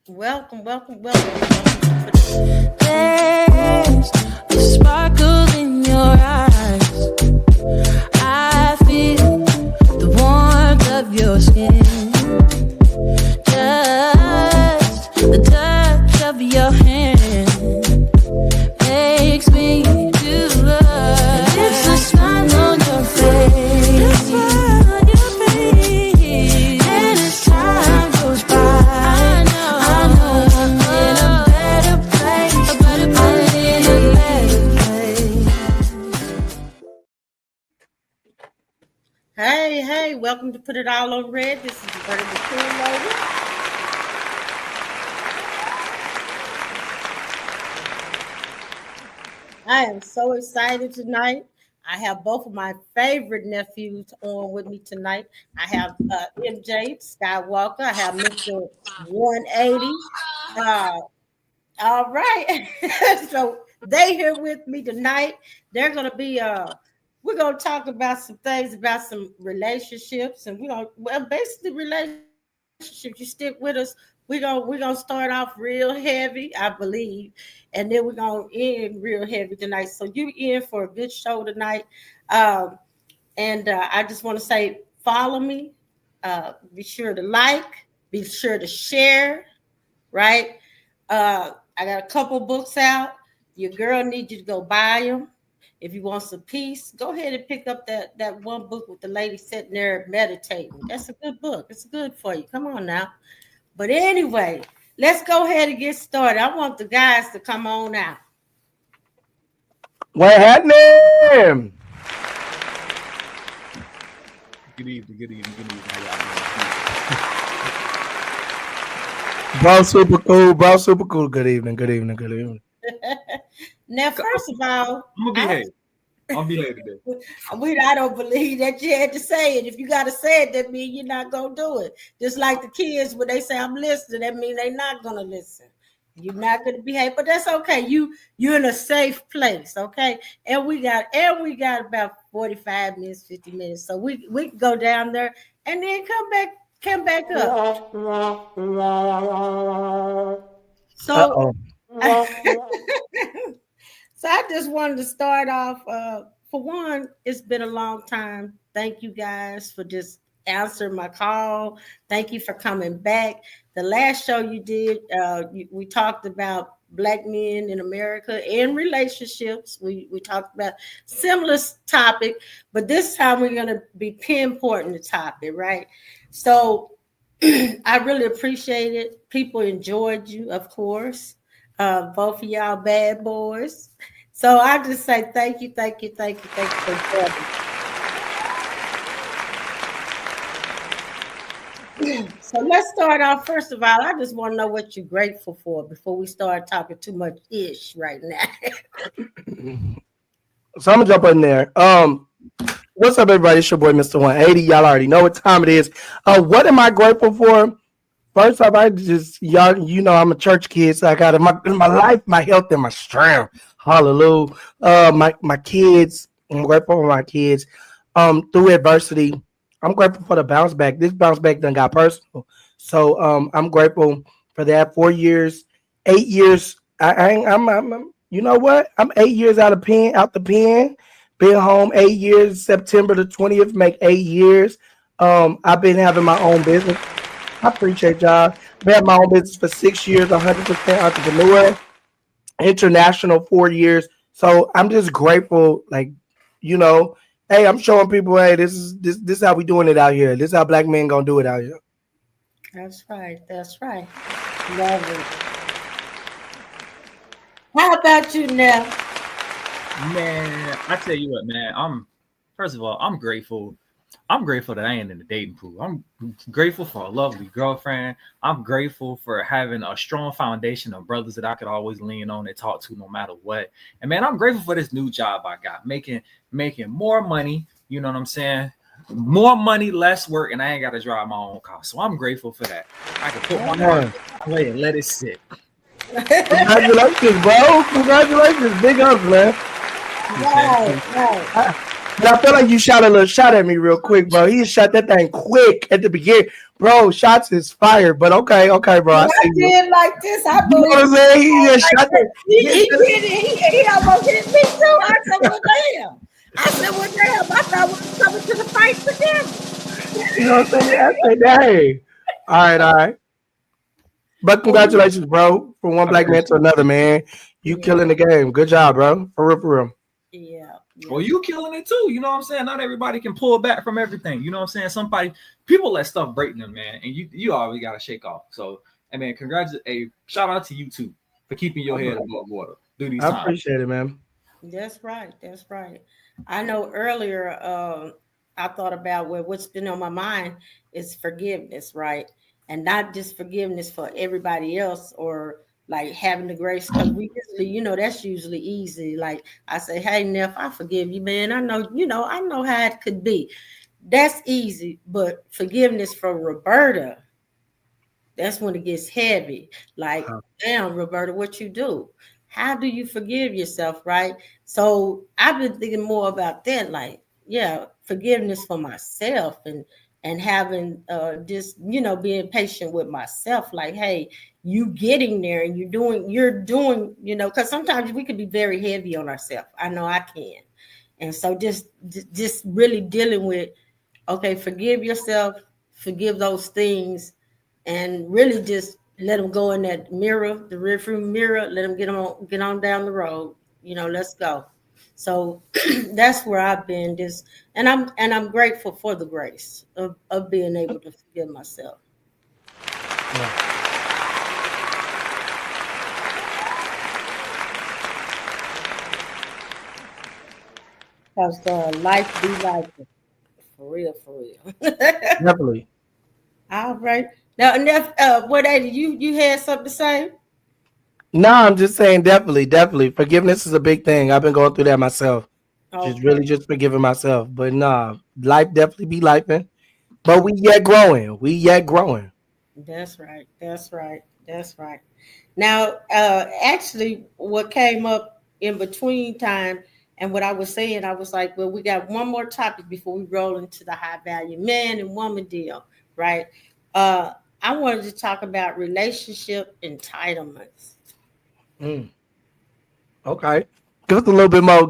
Welcome, welcome, welcome. There's a sparkle in your eyes. I feel the warmth of your skin. Just the touch of your hand makes me do love. It's a smile on your face. And as time goes by, I know I'm in a better place. I'm in a better place. Hey, welcome to Put It All on Red. This is Roberta the Cool Lady. I am so excited tonight. I have both of my favorite nephews on with me tonight. I have MJ Skywalker. I have Mr. 180. All right. So they here with me tonight. They're gonna be we're gonna talk about some things about some relationships, and basically relationships. You stick with us. We're gonna start off real heavy, I believe, and then we're gonna end real heavy tonight. So you in for a good show tonight. And I just want to say follow me. Be sure to like, be sure to share, right? I got a couple books out. Your girl needs you to go buy them. If you want some peace, go ahead and pick up that one book with the lady sitting there meditating. That's a good book. It's good for you. Come on now. But anyway, let's go ahead and get started. I want the guys to come on out. What happening? Good evening. Bro, super cool. Good evening. Now, first of all, I'm gonna behave. I'll behave today. I don't believe that you had to say it. If you got to say it, that means you're not going to do it. Just like the kids, when they say, I'm listening, that means they're not going to listen. You're not going to behave, but that's okay. You're in a safe place, okay? And we got about 45 minutes, 50 minutes. So we can go down there and then come back up. So So I just wanted to start off. For one, it's been a long time. Thank you guys for just answering my call. Thank you for coming back. The last show you did, we talked about Black men in America and relationships. We talked about similar topic, but this time we're going to be pinpointing the topic, right? So I really appreciate it. People enjoyed you, of course. Both of y'all bad boys. So I just say thank you for joining. So let's start off. First of all, I just want to know what you're grateful for before we start talking too much ish right now. So I'm gonna jump in there. What's up, everybody? It's your boy, Mr. 180. Y'all already know what time it is. What am I grateful for? First off, I'm a church kid, so I got my life, my health, and my strength. Hallelujah. My kids, I'm grateful for my kids. Through adversity, I'm grateful for the bounce back. This bounce back done got personal, so I'm grateful for that. 4 years, 8 years. I'm you know what? I'm 8 years out the pen. Been home 8 years. September the 20th make 8 years. I've been having my own business. I appreciate y'all. I've had my own business for 6 years, 100% entrepreneur, international 4 years. So I'm just grateful, hey, I'm showing people, hey, this is how we doing it out here. This is how Black men gonna do it out here. That's right. Love it. How about you now? Man, I tell you what, man. First of all, I'm grateful. I'm grateful that I ain't in the dating pool. I'm grateful for a lovely girlfriend. I'm grateful for having a strong foundation of brothers that I could always lean on and talk to no matter what. And man, I'm grateful for this new job I got, making more money. You know what I'm saying? More money, less work, and I ain't got to drive my own car. So I'm grateful for that. I can put my car away and let it sit. Congratulations, bro. Congratulations. Big ups, man. Right. I feel like you shot a little shot at me real quick, bro. He shot that thing quick at the beginning. Bro, shots is fired, but okay, bro. I When I see you. did like this, I You know what I'm believe saying? He just shot he did it. He almost hit me too. I said, well, damn. I thought we were coming to the fight together. You know what I'm saying? I said, hey. All right. But congratulations, bro, from one black man to another, man. You killing the game. Good job, bro. For real. Yeah. Well, you killing it too. You know what I'm saying? Not everybody can pull back from everything. You know what I'm saying? People let stuff break them, man, and you always got to shake off. So, I mean, shout out to you too for keeping your head above water through these times. I appreciate it, man. That's right. I know earlier I thought about what's been on my mind is forgiveness, right? And not just forgiveness for everybody else or like having the grace, because we usually, that's usually easy. Like I say, hey, Neff, I forgive you, man. I know how it could be. That's easy, but forgiveness for Roberta, that's when it gets heavy. Like, damn, Roberta, what you do? How do you forgive yourself, right? So I've been thinking more about that, like, yeah, forgiveness for myself and having just, being patient with myself. Like, hey, you getting there and you're doing, because sometimes we can be very heavy on ourselves. I know I can. And so just really dealing with, okay, forgive yourself, forgive those things, and really just let them go in that mirror, the rearview mirror, let them get on down the road. Let's go. So that's where I've been. And I'm grateful for the grace of being able to forgive myself. Yeah. Because life be life. For real. Definitely. All right. Now, what you had something to say? No, I'm just saying definitely. Forgiveness is a big thing. I've been going through that myself. Okay. Just forgiving myself. But nah, life definitely be lifing. But we yet growing. That's right. Now, actually, what came up in between time and what I was saying, I was like, well, we got one more topic before we roll into the high value man and woman deal, right? I wanted to talk about relationship entitlements. Okay. Give us a little bit more.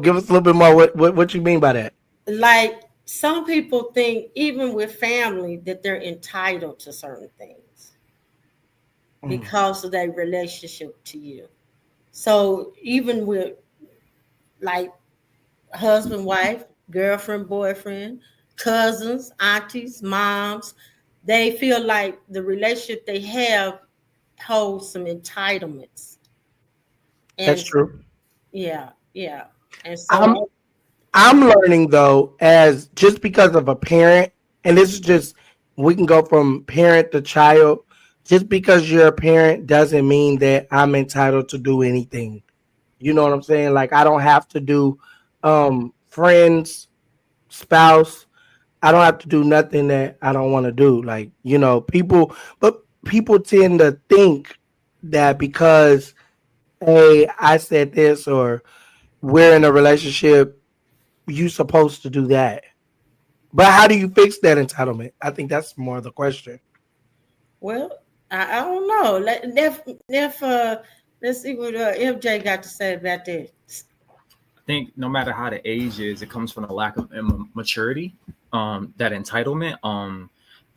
What you mean by that? Like some people think, even with family, that they're entitled to certain things because of their relationship to you. So even with like husband, wife, girlfriend, boyfriend, cousins, aunties, moms, they feel like the relationship they have holds some entitlements. And That's true. yeah. And so I'm learning though, as just because of a parent, and this is just we can go from parent to child. Just because you're a parent doesn't mean that I'm entitled to do anything. You know what I'm saying? Like I don't have to do friends, spouse. I don't have to do nothing that I don't want to do. Like, people tend to think that because hey, I said this or we're in a relationship, you supposed to do that. But how do you fix that entitlement? I think that's more the question. well, I don't know. Let's see what FJ got to say about that. I think no matter how the age is, it comes from a lack of maturity. That entitlement.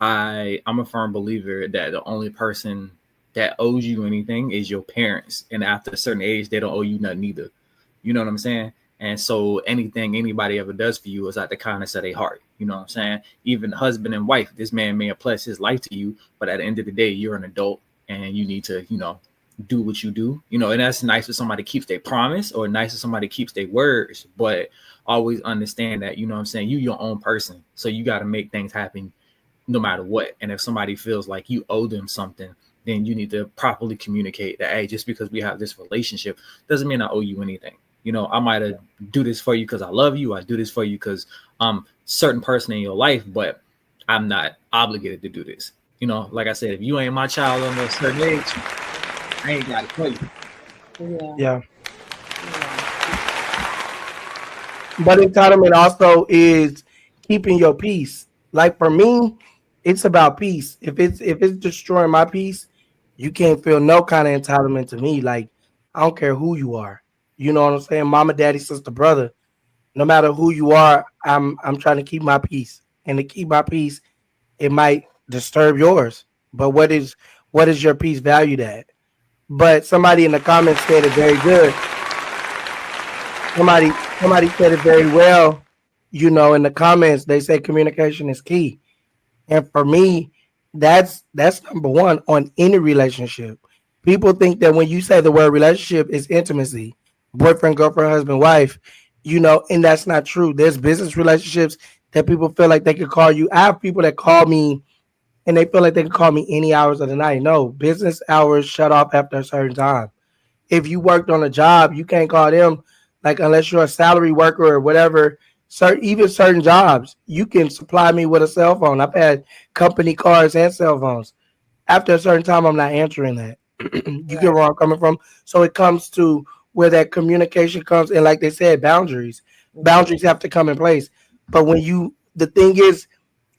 I'm a firm believer that the only person that owes you anything is your parents, and after a certain age, they don't owe you nothing either. You know what I'm saying? And so anything anybody ever does for you is out the kindness of their heart. You know what I'm saying? Even husband and wife, this man may have pledged his life to you, but at the end of the day, you're an adult and you need to, do what you do. And that's nice if somebody keeps their promise or nice if somebody keeps their words, but always understand that, you know what I'm saying? You're your own person. So you got to make things happen no matter what. And if somebody feels like you owe them something, then you need to properly communicate that, hey, just because we have this relationship doesn't mean I owe you anything. I might have do this for you because I love you. I do this for you because I'm certain person in your life, but I'm not obligated to do this. Like I said, if you ain't my child under a certain age, I ain't got it for you. Yeah. But entitlement also is keeping your peace. Like for me, It's about peace. If it's destroying my peace, you can't feel no kind of entitlement to me. Like I don't care who you are. You know what I'm saying? Mama, daddy, sister, brother. No matter who you are, I'm trying to keep my peace. And to keep my peace, it might disturb yours. But what is your peace valued at? But somebody in the comments said it very good. Somebody said it very well. You know, in the comments, they say communication is key. And for me, that's number one on any relationship. People think that when you say the word relationship is intimacy, boyfriend, girlfriend, husband, wife, you know, and that's not true. There's business relationships that people feel like they could call you. I have people that call me and they feel like they can call me any hours of the night. No, business hours shut off after a certain time. If you worked on a job, you can't call them like unless you're a salary worker or whatever. Even certain jobs, you can supply me with a cell phone. I've had company cars and cell phones. After a certain time, I'm not answering that. You get where I'm coming from. So it comes to where that communication comes, and like they said, boundaries. Boundaries have to come in place. But the thing is,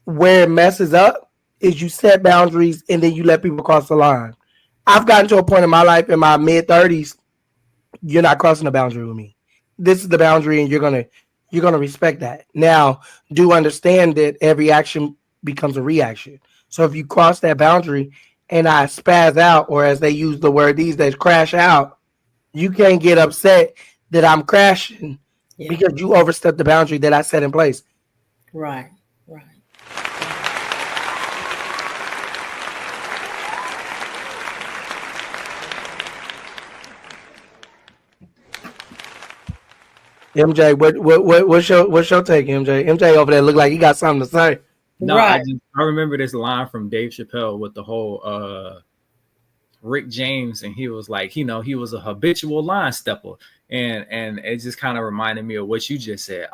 where it messes up is you set boundaries and then you let people cross the line. I've gotten to a point in my life in my mid-30s, you're not crossing the boundary with me. This is the boundary, and you're gonna respect that. Now, do understand that every action becomes a reaction. So if you cross that boundary and I spaz out, or as they use the word these days, crash out, you can't get upset that I'm crashing because you overstepped the boundary that I set in place. Right. Right. MJ, what's your take, MJ? MJ over there look like he got something to say. No, Right. I remember this line from Dave Chappelle with the whole Rick James, and he was like, you know, he was a habitual line stepper, and it just kind of reminded me of what you just said.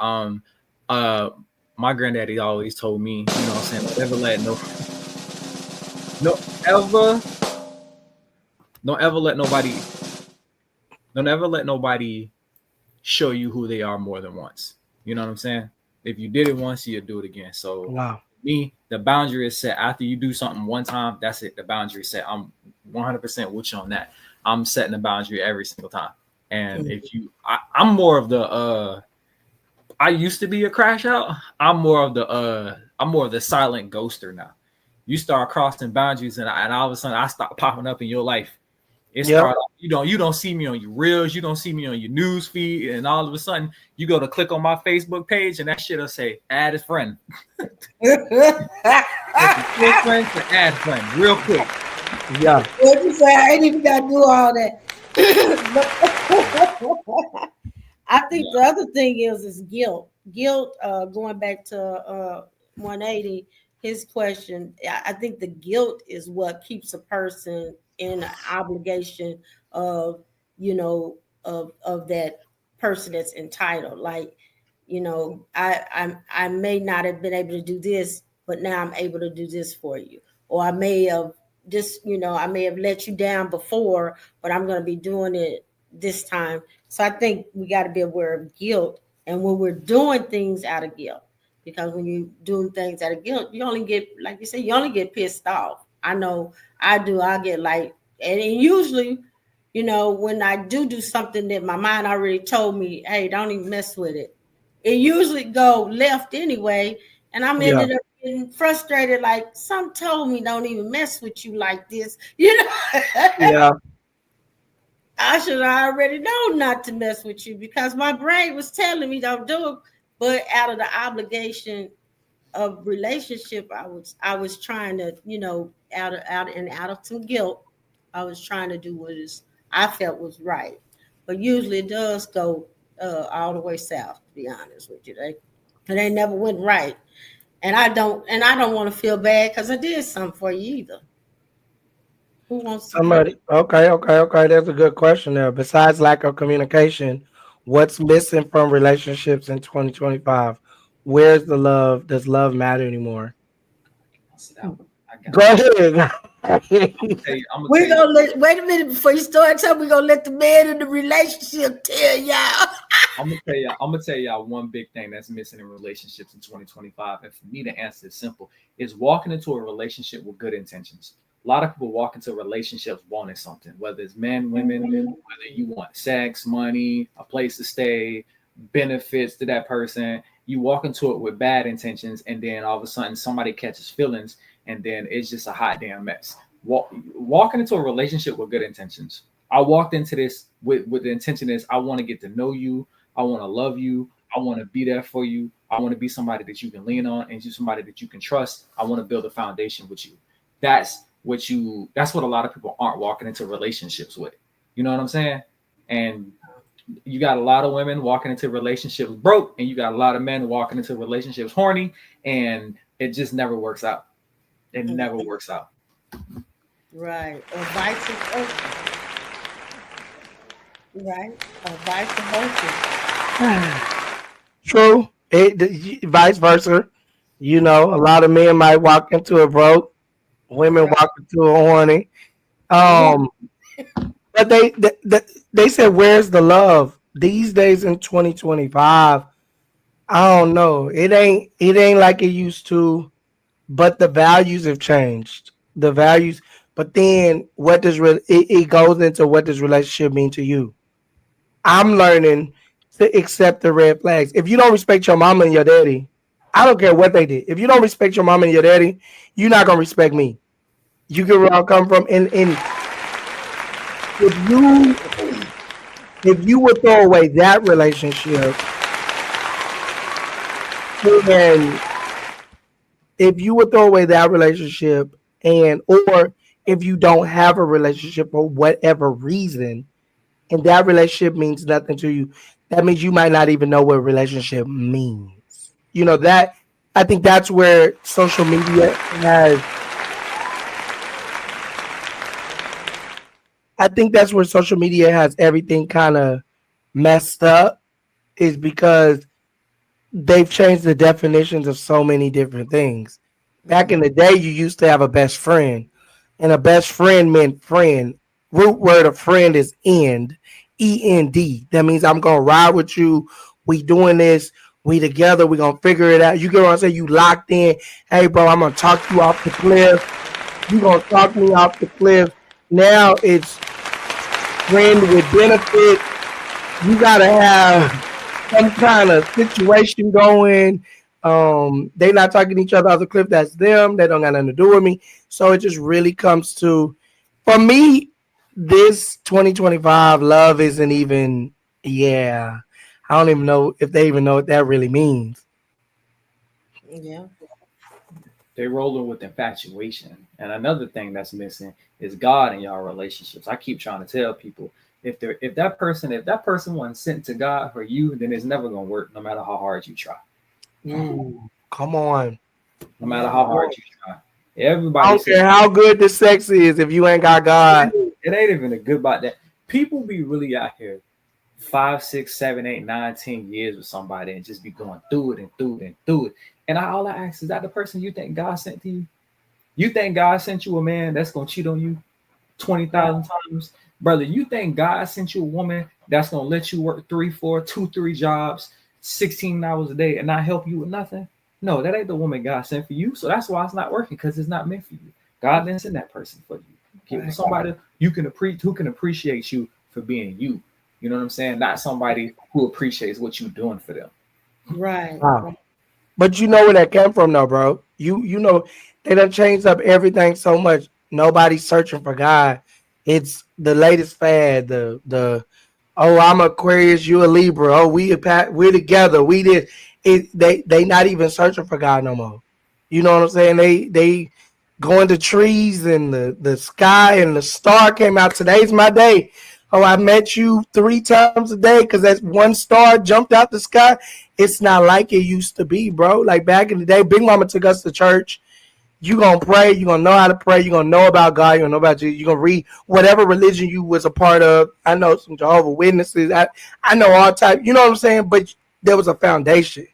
My granddaddy always told me, you know what I'm saying, don't ever let nobody show you who they are more than once. You know what I'm saying? If you did it once, you'll do it again. So Wow. me, the boundary is set after you do something one time. That's it. The boundary is set. I'm 100% with you on that. I'm setting the boundary every single time. And if I'm more of the I used to be a crash out. I'm more of the silent ghoster now. You start crossing boundaries, and all of a sudden I stop popping up in your life. It started, you don't see me on your reels, you don't see me on your news feed, and all of a sudden you go to click on my Facebook page, and that shit'll say add a friend. Friend to add friend, real quick. Yeah. What you say? I ain't even got to do all that. I think the other thing is guilt. Guilt. Going back to 180, his question. I think the guilt is what keeps a person in an obligation of, you know, of that person that's entitled. Like, you know, I may not have been able to do this, but now I'm able to do this for you. Or I may have I may have let you down before, but I'm going to be doing it this time. So I think we got to be aware of guilt, and when we're doing things out of guilt, because when you're doing things out of guilt, you only get, like you said, you only get pissed off. I know I do. I get like, and usually, you know, when I do something that my mind already told me, hey, don't even mess with it, it usually go left anyway. And I'm ended up getting frustrated. Like, some told me don't even mess with you like this. You know? Yeah. I should already know not to mess with you, because my brain was telling me don't do it. But out of the obligation of relationship, I was trying to, you know, out of some guilt, I was trying to do what I felt was right. But usually it does go all the way south, to be honest with you. They never went right. And I don't want to feel bad because I did something for you either. Who wants somebody? Okay. That's a good question there. Besides lack of communication, what's missing from relationships in 2025? Where's the love? Does love matter anymore? Go ahead. We're gonna wait a minute before you start talking. We're gonna let the man in the relationship tell y'all. I'm gonna tell y'all one big thing that's missing in relationships in 2025. And for me, the answer is simple: is walking into a relationship with good intentions. A lot of people walk into relationships wanting something, whether it's men, women, whether you want sex, money, a place to stay, benefits to that person. You walk into it with bad intentions, and then all of a sudden somebody catches feelings, and then it's just a hot damn mess. Walking into a relationship with good intentions. I walked into this with the intention is I want to get to know you. I want to love you. I want to be there for you. I want to be somebody that you can lean on and just somebody that you can trust. I want to build a foundation with you. That's what a lot of people aren't walking into relationships with. You know what I'm saying? And you got a lot of women walking into relationships broke, and you got a lot of men walking into relationships horny, and it just never works out. It never works out. Right. Or vice versa. Right. Or vice versa. True. Vice versa. You know, a lot of men might walk into a broke, women walk into a horny. But they said, where's the love? These days in 2025, I don't know. It ain't like it used to, but the values have changed. The values, but then what does it goes into what does relationship mean to you? I'm learning to accept the red flags. If you don't respect your mama and your daddy, I don't care what they did. If you don't respect your mama and your daddy, you're not gonna respect me. You get where I come from, and if you would throw away that relationship, and if you would throw away that relationship, or if you don't have a relationship for whatever reason, and that relationship means nothing to you, that means you might not even know what relationship means. You know, that I think that's where social media has. I think that's where social media has everything kind of messed up, is because they've changed the definitions of so many different things. Back in the day, you used to have a best friend, and a best friend meant friend. Root word of friend is end, E-N-D. That means I'm going to ride with you. We doing this. We together. We going to figure it out. You get what I'm saying? You locked in. Hey, bro, I'm going to talk you off the cliff. You going to talk me off the cliff. Now it's friend with benefit. You got to have some kind of situation going. They not talking to each other off the cliff. That's them. They don't got nothing to do with me. So it just really comes to, for me, this 2025 love isn't even, I don't even know if they even know what that really means. Yeah. They're rolling with infatuation. And another thing that's missing is God in y'all relationships. I keep trying to tell people, if that person wasn't sent to God for you, then it's never gonna work, no matter how hard you try. Ooh, come on. No matter how hard you try. Everybody, I don't care how good the sex is if you ain't got God. It ain't even a good about that. People be really out here 5, 6, 7, 8, 9, 10 years with somebody and just be going through it and through it and through it. And all I ask, is that the person you think God sent to you? You think God sent you a man that's gonna cheat on you 20,000 times? Brother, you think God sent you a woman that's gonna let you work 3, 4, 2, 3 jobs, 16 hours a day and not help you with nothing? No, that ain't the woman God sent for you. So that's why it's not working, because it's not meant for you. God didn't send that person for you. Get with somebody who can appreciate you for being you. You know what I'm saying? Not somebody who appreciates what you're doing for them. Right. Wow. But you know where that came from, though, bro. You know they done changed up everything so much. Nobody's searching for God. It's the latest fad. The I'm Aquarius, you a Libra. Oh, we're together. We did it. They not even searching for God no more. You know what I'm saying? They going to trees and the sky and the star came out. Today's my day. Oh, I met you 3 times a day because that one star jumped out the sky. It's not like it used to be, bro. Like back in the day, Big Mama took us to church. You gonna pray. You gonna know how to pray. You gonna know about God. You gonna know about Jesus. You gonna read whatever religion you was a part of. I know some Jehovah's Witnesses. I know all type. You know what I'm saying? But there was a foundation.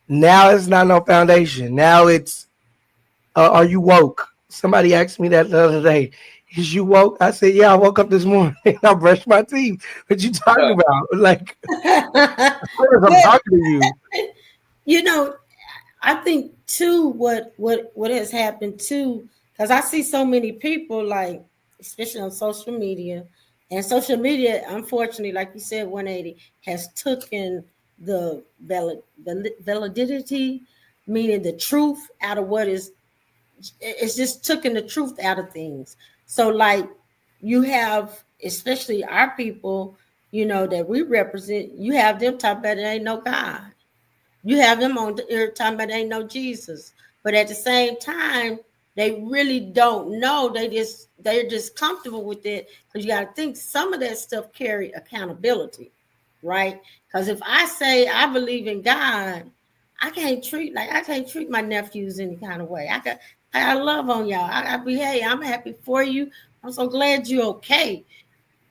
Now it's not no foundation. Now it's are you woke? Somebody asked me that the other day. Is you woke? I said, yeah, I woke up this morning and I brushed my teeth. What you talking about? Like, I'm talking to you. You know, I think too what has happened too, because I see so many people, like especially on social media, and social media, unfortunately, like you said, 180 has taken the validity, meaning the truth out of what is. It's just taking the truth out of things. So like you have, especially our people, you know, that we represent, you have them talking about there ain't no God. You have them on the ear talking about there ain't no Jesus. But at the same time, they really don't know. They're just comfortable with it, because you got to think some of that stuff carry accountability, right? Because if I say I believe in God, I can't treat my nephews any kind of way. I love on y'all. I be, hey, I'm happy for you. I'm so glad you're okay.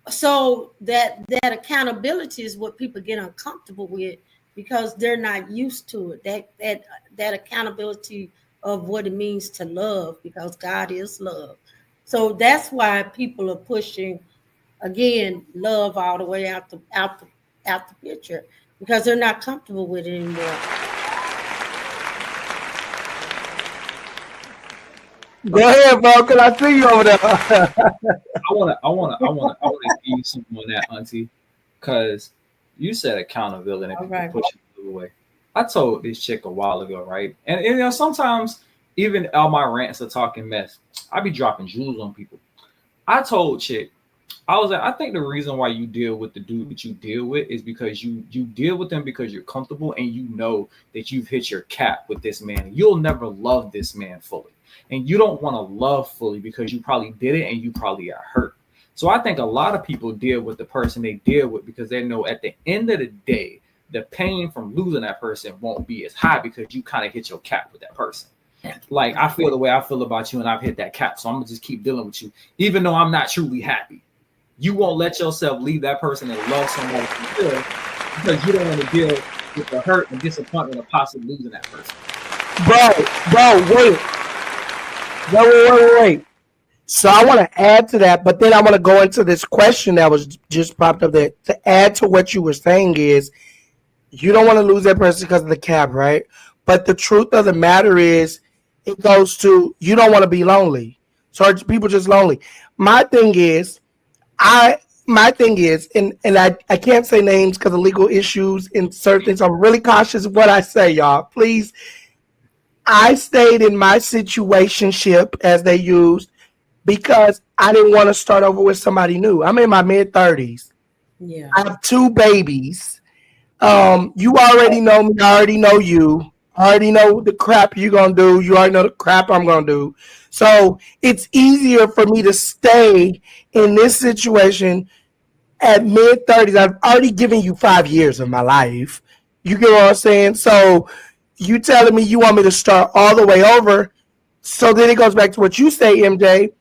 So that accountability is what people get uncomfortable with, because they're not used to it. That accountability of what it means to love, because God is love. So that's why people are pushing, again, love all the way out the picture, because they're not comfortable with it anymore. Go ahead, bro. Cause I see you over there. I wanna give you something on that, Auntie, because you said accountability and people pushing it away. I told this chick a while ago, right? And you know, sometimes even all my rants are talking mess. I be dropping jewels on people. I told chick, I was like, I think the reason why you deal with the dude that you deal with is because you deal with them because you're comfortable and you know that you've hit your cap with this man. You'll never love this man fully. And you don't want to love fully because you probably did it and you probably got hurt. So I think a lot of people deal with the person they deal with because they know at the end of the day, the pain from losing that person won't be as high because you kind of hit your cap with that person. Like, I feel the way I feel about you and I've hit that cap. So I'm going to just keep dealing with you, even though I'm not truly happy. You won't let yourself leave that person and love somebody because you don't want to deal with the hurt and disappointment of possibly losing that person. Bro, wait. So I want to add to that, but then I want to go into this question that was just popped up there. To add to what you were saying is, you don't want to lose that person because of the cap, right? But the truth of the matter is, it goes to, you don't want to be lonely. So are people just lonely? My thing is, and I can't say names because of legal issues and certain things. I'm really cautious of what I say, y'all. Please. I stayed in my situationship, as they used, because I didn't want to start over with somebody new. I'm in my mid-30s. Yeah. I have 2 babies. You already know me. I already know you. I already know the crap you're going to do. You already know the crap I'm going to do. So it's easier for me to stay in this situation at mid-30s. I've already given you 5 years of my life. You get what I'm saying? So you telling me you want me to start all the way over. So then it goes back to what you say, MJ.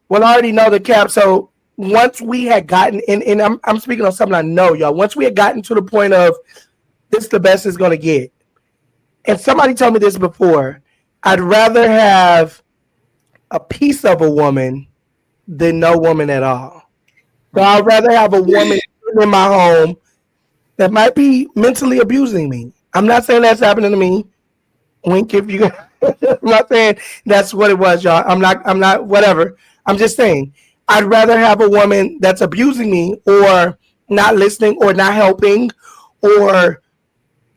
Well, I already know the cap. So once we had gotten, and I'm speaking on something I know, y'all. Once we had gotten to the point of this the best it's going to get. And somebody told me this before. I'd rather have a piece of a woman than no woman at all. So I'd rather have a woman in my home that might be mentally abusing me. I'm not saying that's happening to me. Wink if you. I'm not saying that's what it was, y'all. I'm not. Whatever. I'm just saying I'd rather have a woman that's abusing me or not listening or not helping or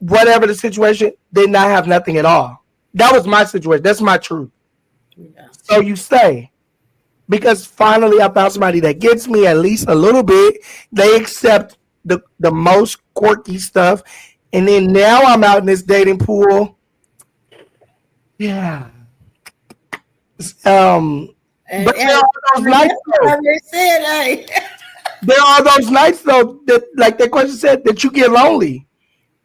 whatever the situation than not have nothing at all. That was my situation. That's my truth. Yeah. So you stay. Because finally I found somebody that gets me at least a little bit. They accept the most quirky stuff. And then now I'm out in this dating pool. Yeah. But there are those nights though. There are those nights though that, like that question said, that you get lonely.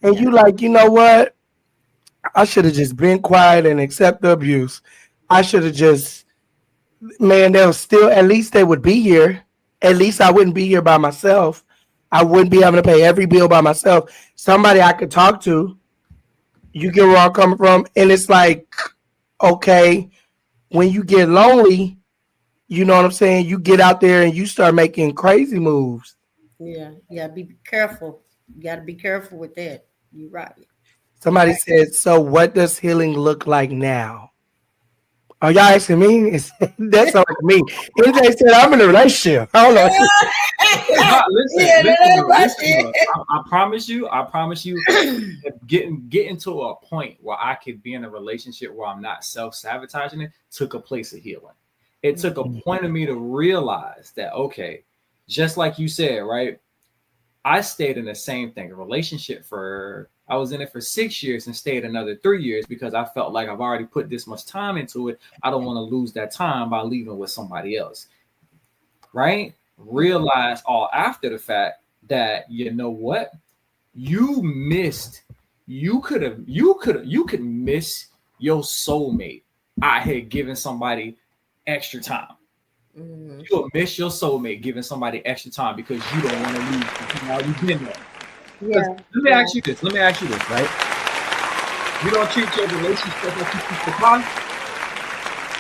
And you like, you know what? I should have just been quiet and accept the abuse. I should have just, man, they'll still, at least they would be here. At least I wouldn't be here by myself. I wouldn't be having to pay every bill by myself. Somebody I could talk to. You get where I'm coming from? And it's like, okay, when you get lonely, you know what I'm saying? You get out there and you start making crazy moves. Yeah, you gotta be careful. You gotta be careful with that. You're right. Somebody said, so what does healing look like now? Are y'all asking me? That's not like me. NJ said, I'm in a relationship. I don't know. It's not, listen, Yeah, listen, that's though, my listen, shit. though. I promise you, getting to a point where I could be in a relationship where I'm not self-sabotaging it took a place of healing. It took a point of me to realize that, okay, just like you said, right? I stayed in the same thing, a relationship I was in it for 6 years and stayed another 3 years because I felt like I've already put this much time into it. I don't want to lose that time by leaving with somebody else. Right? Realize all after the fact that, you know what? You could miss your soulmate out here giving somebody extra time. Mhm. You'll miss your soulmate giving somebody extra time because you don't want to lose. You've already been there. Yeah. Let me ask you this, right? You don't treat your relationship like you treat the car.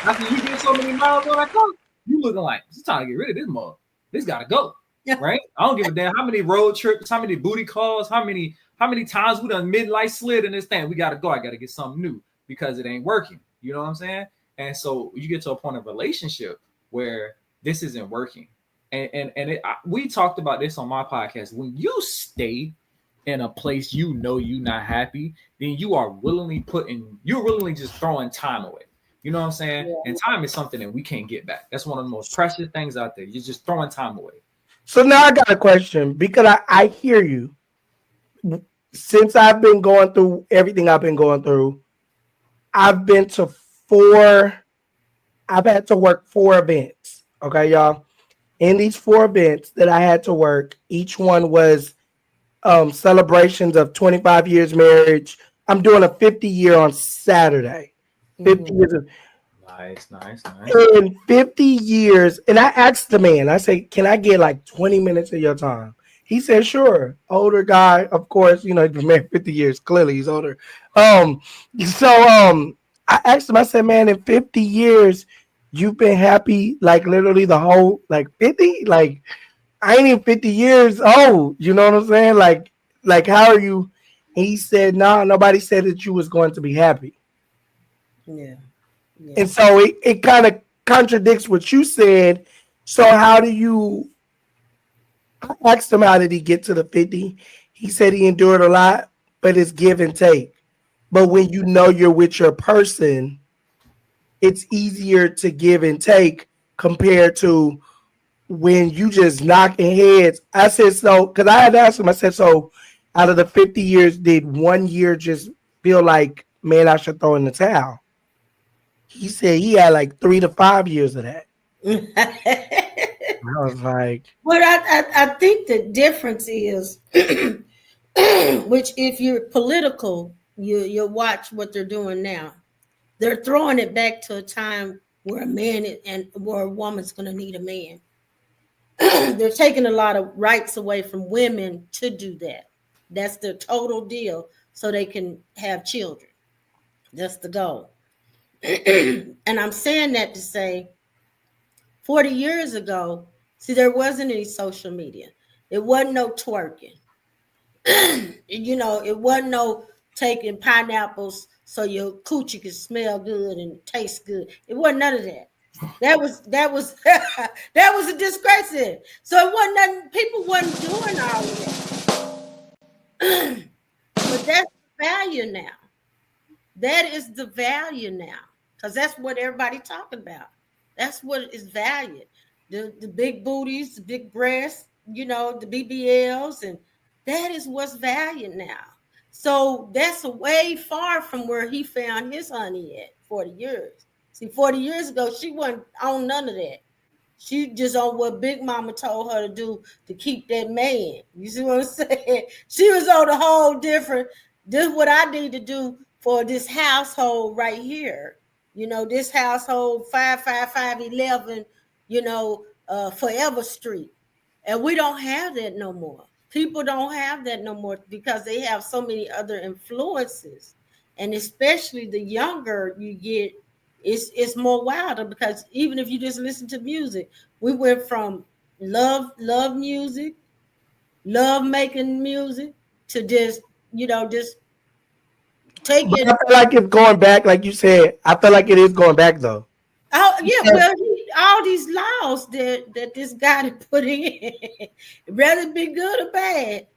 After you get so many miles on that car, you looking like, it's time to get rid of this mug. This gotta go. Yeah. Right? I don't give a damn how many road trips, how many booty calls, how many times we done midlife slid in this thing. We gotta go. I gotta get something new because it ain't working. You know what I'm saying? And so you get to a point of relationship where this isn't working. We talked about this on my podcast. When you stay in a place you know you're not happy, then you're willingly just throwing time away. You know what I'm saying? Yeah. And time is something that we can't get back. That's one of the most precious things out there. You're just throwing time away. So now I got a question because I hear you. Since I've been going through everything I've been going through, I've had to work 4 events. Okay, y'all. In these 4 events that I had to work, each one was celebrations of 25 years marriage. I'm doing a 50 year on Saturday. 50 years of, Nice. in 50 years. And I asked the man, I say, can I get like 20 minutes of your time? He said, sure. Older guy, of course, you know, he's been married 50 years. Clearly he's older. I asked him, I said, man, in 50 years, you've been happy like literally the whole like 50? Like I ain't even 50 years old. You know what I'm saying? Like how are you? And he said, no, nobody said that you was going to be happy. Yeah. And so it kind of contradicts what you said. So how do you? I asked him how did he get to the 50? He said he endured a lot, but it's give and take. But when you know you're with your person, it's easier to give and take compared to when you just knocking heads. I said so because I had asked him. I said so. Out of the 50 years, did 1 year just feel like, man, I should throw in the towel? He said he had like 3 to 5 years of that. I was like, But I think the difference is, which if you're political, you watch what they're doing now. They're throwing it back to a time where a man and where a woman's going to need a man. They're taking a lot of rights away from women to do that. That's their total deal, so they can have children. That's the goal. And I'm saying that to say 40 years ago, see, there wasn't any social media. It wasn't no twerking. You know, it wasn't no taking pineapples so your coochie could smell good and taste good. It wasn't none of that. That was that was a disgrace. So it wasn't nothing, people wasn't doing all of that. But that's the value now. That is the value now. Because that's what everybody talking about. That's what is valued. The big booties, the big breasts, you know, the BBLs, and that is what's valued now. So that's way far from where he found his honey at 40 years. See, 40 years ago, she wasn't on none of that. She just on what Big Mama told her to do to keep that man. You see what I'm saying? She was on a whole different, this is what I need to do for this household right here. You know, this household 55511, you know, Forever Street. And we don't have that no more. People don't have that no more because they have so many other influences. And especially the younger you get, it's more wilder because even if you just listen to music, we went from love music, love making music to just just take But it. I feel like it's going back, like you said. I feel like it is going back though. Oh yeah, well, all these laws that this guy put in, whether it be good or bad,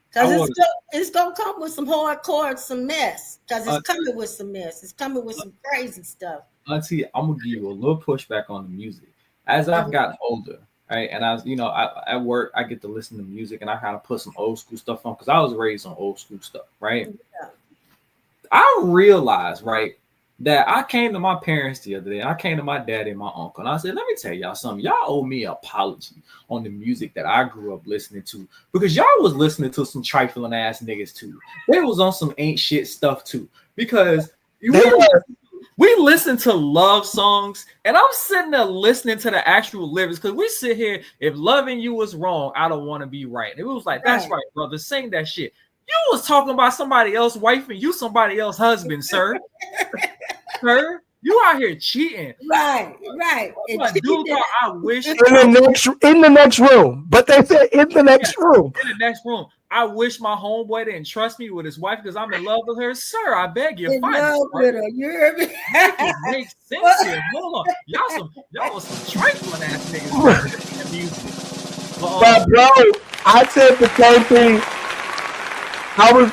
because it's gonna come with some hardcore, some mess. Because it's coming with some mess. It's coming with some crazy stuff. Auntie, I'm gonna give you a little pushback on the music. As I've gotten older, right, and at work, I get to listen to music, and I kind of put some old school stuff on because I was raised on old school stuff, right? Yeah. I realized, right, that I came to my parents the other day. I came to my daddy and my uncle, and I said, "Let me tell y'all something. Y'all owe me an apology on the music that I grew up listening to because y'all was listening to some trifling ass niggas too. They was on some ain't shit stuff too because we listen to love songs, and I'm sitting there listening to the actual lyrics because we sit here. If loving you was wrong, I don't want to be right. And it was like, that's right, brother. Sing that shit. You was talking about somebody else's wife and you somebody else's husband, sir. Sir, you out here cheating. Right. Dude, I wish in the next room. But they said in the next room. In the next room. I wish my homeboy didn't trust me with his wife because I'm in love with her. Sir, I beg you, find love with her. You hear me? Make sense here. Hold on. Y'all was some trifling ass niggas. But bro, I said the same thing. I was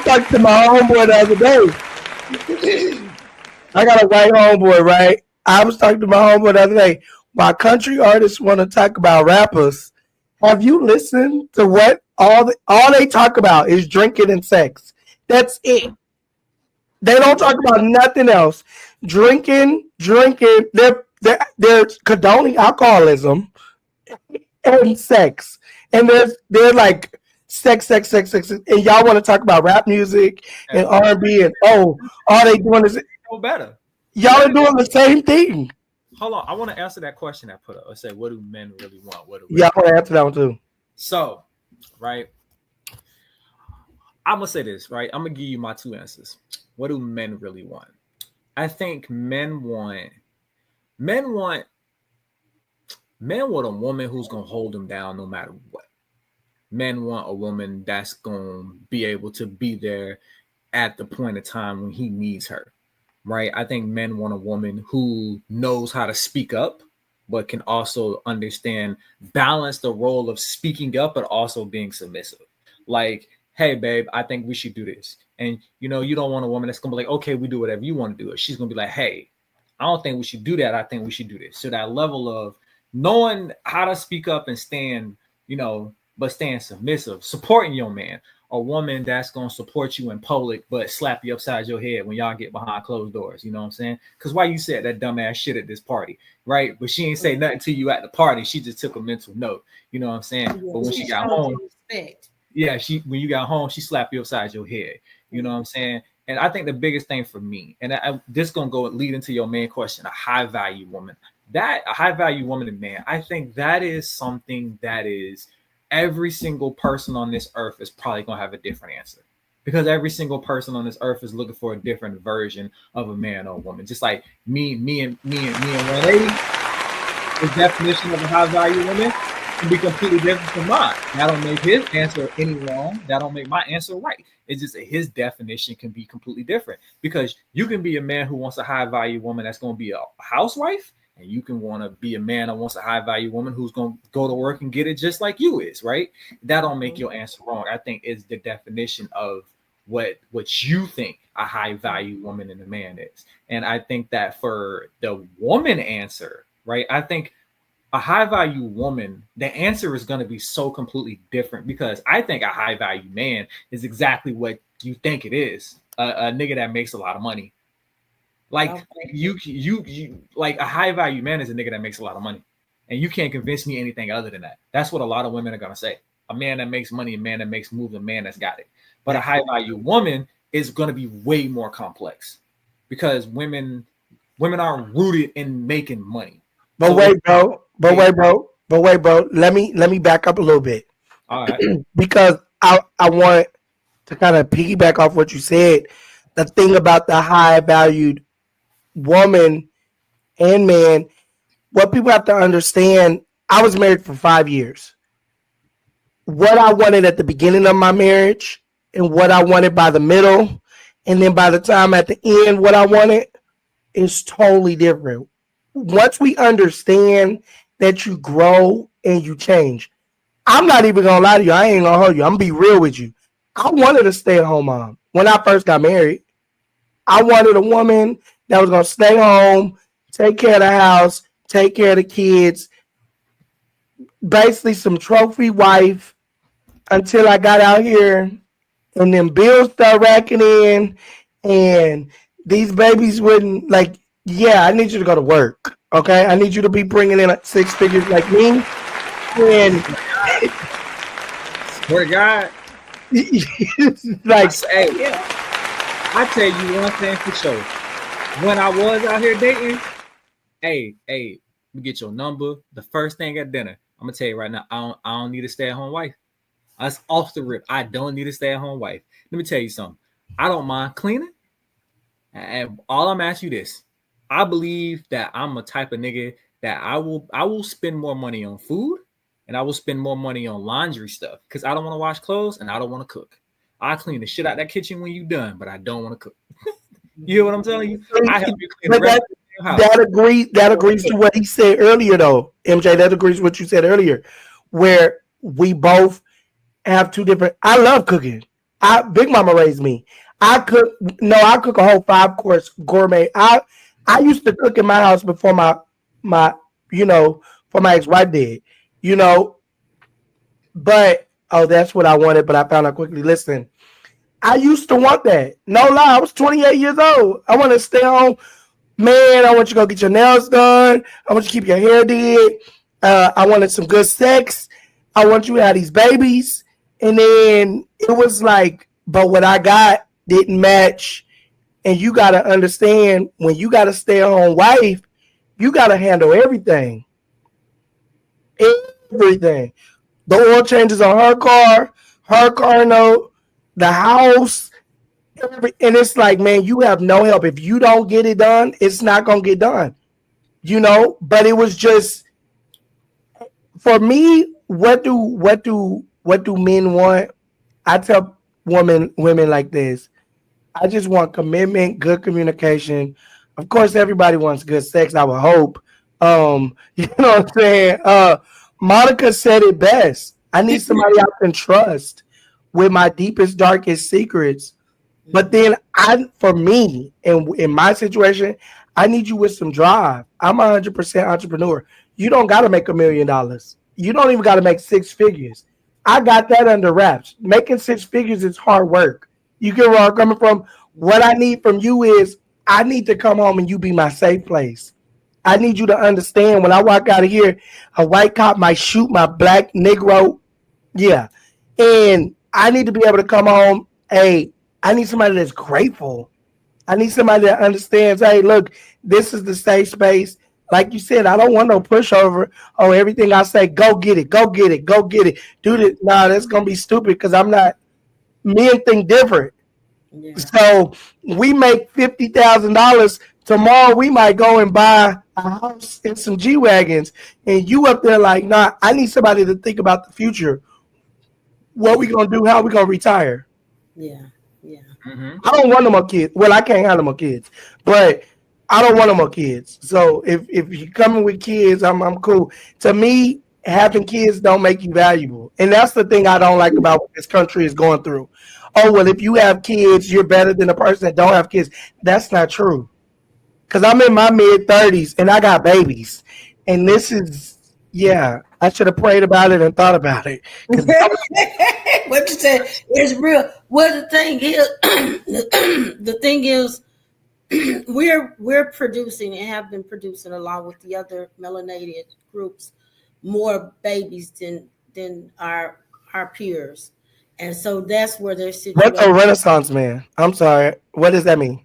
talking to my homeboy the other day. I got a white homeboy, right? I was talking to my homeboy the other day. While country artists want to talk about rappers, have you listened to what all they talk about is drinking and sex? That's it. They don't talk about nothing else. Drinking. They're condoning alcoholism and sex, and they're like sex, and y'all want to talk about rap music and R&B, and all they doing is better. Y'all are doing the same thing. Hold on, I want to answer that question I put up. I said, what do men really want? Yeah, I want to answer that one too. So, right, I'm gonna say this, right? I'm gonna give you my two answers. What do men really want? I think men want a woman who's gonna hold them down no matter what. Men want a woman that's gonna be able to be there at the point of time when he needs her. Right. I think men want a woman who knows how to speak up, but can also balance the role of speaking up, but also being submissive. Like, hey, babe, I think we should do this. And, you don't want a woman that's going to be like, okay, we do whatever you want to do. She's going to be like, hey, I don't think we should do that. I think we should do this. So that level of knowing how to speak up and stand, but staying submissive, supporting your man. A woman that's going to support you in public, but slap you upside your head when y'all get behind closed doors. You know what I'm saying? Because why you said that dumbass shit at this party, right? But she ain't say nothing to you at the party. She just took a mental note. You know what I'm saying? Yeah, but when she got home, when you got home, she slapped you upside your head. You know what I'm saying? And I think the biggest thing for me, and this going to lead into your main question, a high value woman. A high value woman and man, I think that is something that is every single person on this earth is probably going to have a different answer because every single person on this earth is looking for a different version of a man or a woman. Just like me and 180, his definition of a high value woman can be completely different from mine. That don't make his answer any wrong. That don't make my answer right. It's just that his definition can be completely different because you can be a man who wants a high value woman that's going to be a housewife. And you can want to be a man that wants a high value woman who's going to go to work and get it just like you is, right? That don't make your answer wrong. I think it's the definition of what you think a high value woman and a man is. And I think that for the woman answer, right? I think a high value woman, the answer is going to be so completely different because I think a high value man is exactly what you think it is. A nigga that makes a lot of money. Like you like a high value man is a nigga that makes a lot of money, and you can't convince me anything other than that. That's what a lot of women are gonna say. A man that makes money, a man that makes moves, a man that's got it. But a high value woman is gonna be way more complex because women are rooted in making money. But so wait, bro. Let me back up a little bit. All right. Because I want to kind of piggyback off what you said. The thing about the high valued woman and man, what people have to understand, I was married for 5 years. What I wanted at the beginning of my marriage and what I wanted by the middle, and then by the time at the end, what I wanted is totally different. Once we understand that you grow and you change, I'm not even gonna lie to you. I ain't gonna hold you. I'm gonna be real with you. I wanted a stay-at-home mom when I first got married. I wanted a woman that was gonna stay home, take care of the house, take care of the kids, basically some trophy wife until I got out here and then bills start racking in and these babies wouldn't like, yeah, I need you to go to work. Okay. I need you to be bringing in 6 figures like me. And Swear to God, like, hey, I tell you one thing for sure. When I was out here dating, hey, we get your number. The first thing at dinner, I'm gonna tell you right now, I don't need a stay-at-home wife. That's off the rip. I don't need a stay-at-home wife. Let me tell you something. I don't mind cleaning. And all I'm asking you this. I believe that I'm a type of nigga that I will spend more money on food and I will spend more money on laundry stuff because I don't want to wash clothes and I don't want to cook. I clean the shit out that kitchen when you done, but I don't want to cook. You hear what I'm telling you? I help you clean the rest of the house. That agrees to what he said earlier, though. MJ, that agrees with what you said earlier, where we both have two different. I love cooking. Big Mama raised me. I cook a whole 5-course gourmet. I used to cook in my house before my for my ex-wife did, but that's what I wanted, but I found out quickly. Listen, I used to want that. No lie, I was 28 years old. I want to stay home. Man, I want you to go get your nails done. I want you to keep your hair did. I wanted some good sex. I want you to have these babies. And then it was like, but what I got didn't match. And you got to understand, when you got a stay-at-home wife, you got to handle everything. Everything. The oil changes on her car note, the house, and it's like, man, you have no help. If you don't get it done, it's not going to get done. But it was just, for me, what do men want? I tell women like this. I just want commitment, good communication. Of course, everybody wants good sex, I would hope. You know what I'm saying? Monica said it best. I need somebody I can trust with my deepest, darkest secrets. But then for me, in my situation, I need you with some drive. I'm 100% entrepreneur. You don't got to make $1 million. You don't even got to make 6 figures. I got that under wraps. Making 6 figures is hard work. You get where I'm coming from? What I need from you is I need to come home and you be my safe place. I need you to understand when I walk out of here, a white cop might shoot my black Negro. Yeah. And I need to be able to come home. Hey, I need somebody that's grateful. I need somebody that understands, hey, look, this is the safe space. Like you said, I don't want no pushover. Oh, everything I say, go get it, go get it, go get it. Do this. Nah, that's going to be stupid because I'm not. Men think different. Yeah. So we make $50,000. Tomorrow we might go and buy a house and some G-Wagons. And you up there like, nah, I need somebody to think about the future. What we going to do? How we going to retire? Yeah, yeah. Mm-hmm. I don't want no more kids. Well, I can't have no more kids. But I don't want no more kids. So if you're coming with kids, I'm cool. To me, having kids don't make you valuable. And that's the thing I don't like about what this country is going through. Oh, well, if you have kids, you're better than a person that don't have kids. That's not true. Because I'm in my mid-30s and I got babies. And this is, I should have prayed about it and thought about it. What you said is real. Well, the thing is, we're producing and have been producing along with the other melanated groups more babies than our peers, and so that's where they're sitting. What's a Renaissance man? I'm sorry. What does that mean?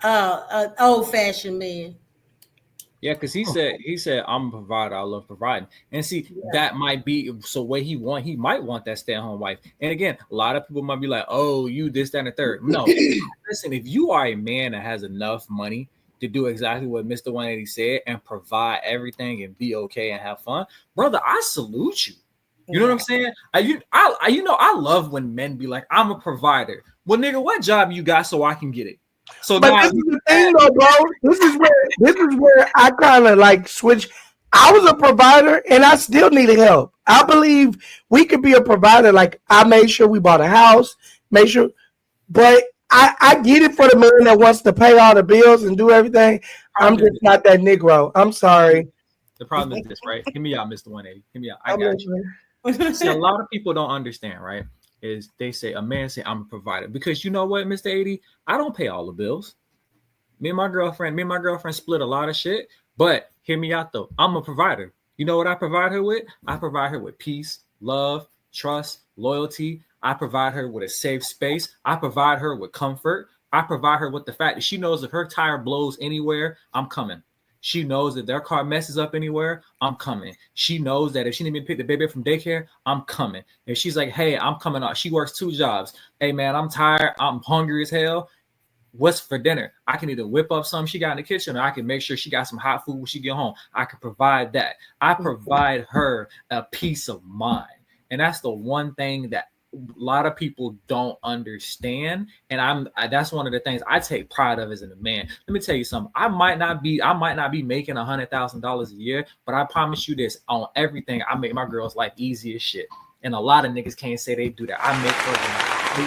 Old-fashioned man. Yeah, because he said I'm a provider. I love providing, and see that might be so. What he might want that stay-at-home wife. And again, a lot of people might be like, "Oh, you this, that, and the third." No, listen. If you are a man that has enough money, to do exactly what Mr. 180 said and provide everything and be okay and have fun, brother, I salute you. You know what I'm saying? I love when men be like, I'm a provider. Well, nigga, what job you got so I can get it? So but this is the thing, though, bro. This is where I kind of like switch. I was a provider and I still needed help. I believe we could be a provider. Like I made sure we bought a house, made sure, but I get it for the man that wants to pay all the bills and do everything. I'm just not that Negro. I'm sorry. The problem is this, right? Hear me out, Mr. 180. Hear me out. I got you. See, a lot of people don't understand, right? Is they say a man say I'm a provider because you know what, Mr. 80, I don't pay all the bills. Me and my girlfriend split a lot of shit, but hear me out though. I'm a provider. You know what I provide her with? I provide her with peace, love, trust, loyalty. I provide her with a safe space. I provide her with comfort. I provide her with the fact that she knows if her tire blows anywhere, I'm coming. She knows that their car messes up anywhere, I'm coming. She knows that if she need me to pick the baby up from daycare, I'm coming. If she's like, hey, I'm coming out. She works 2 jobs. Hey, man, I'm tired. I'm hungry as hell. What's for dinner? I can either whip up something she got in the kitchen or I can make sure she got some hot food when she get home. I can provide that. I provide her a peace of mind. And that's the one thing that a lot of people don't understand, and that's one of the things I take pride of as a man. Let me tell you something. I might not be making $100,000 a year, but I promise you this: on everything, I make my girl's life easy as shit. And a lot of niggas can't say they do that. I make her life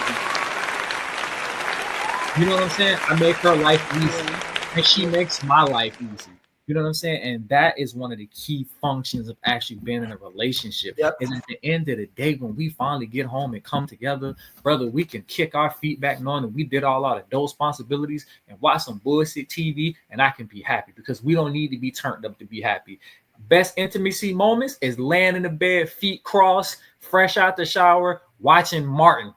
easy. You know what I'm saying? I make her life easy, and she makes my life easy. You know what I'm saying? And that is one of the key functions of actually being in a relationship. Yep. Is at the end of the day, when we finally get home and come together, brother, we can kick our feet back knowing that we did all our adult responsibilities and watch some bullshit TV, and I can be happy because we don't need to be turned up to be happy. Best intimacy moments is laying in the bed, feet crossed, fresh out the shower, watching Martin.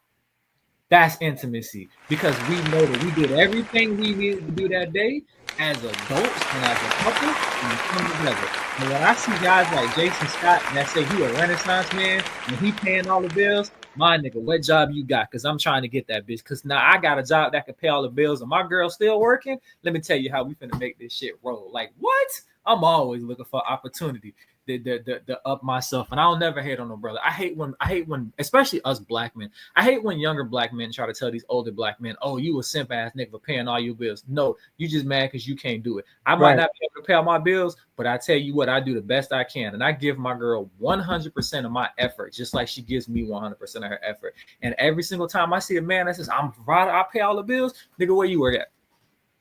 That's intimacy because we know that we did everything we needed to do that day as adults and as a couple and come together. And when I see guys like Jason Scott that say he a Renaissance man and he paying all the bills, my nigga, what job you got? Because I'm trying to get that bitch. Because now I got a job that can pay all the bills and my girl's still working. Let me tell you how we finna make this shit roll. Like what? I'm always looking for opportunity to up myself, and I'll never hate on no brother. I hate when, especially us black men. I hate when younger black men try to tell these older black men, "Oh, you a simp ass nigga for paying all your bills." No, you just mad because you can't do it. I might not be able to pay all my bills, but I tell you what, I do the best I can, and I give my girl 100% of my effort, just like she gives me 100% of her effort. And every single time I see a man that says, "I'm a provider, I pay all the bills," nigga, where you work at?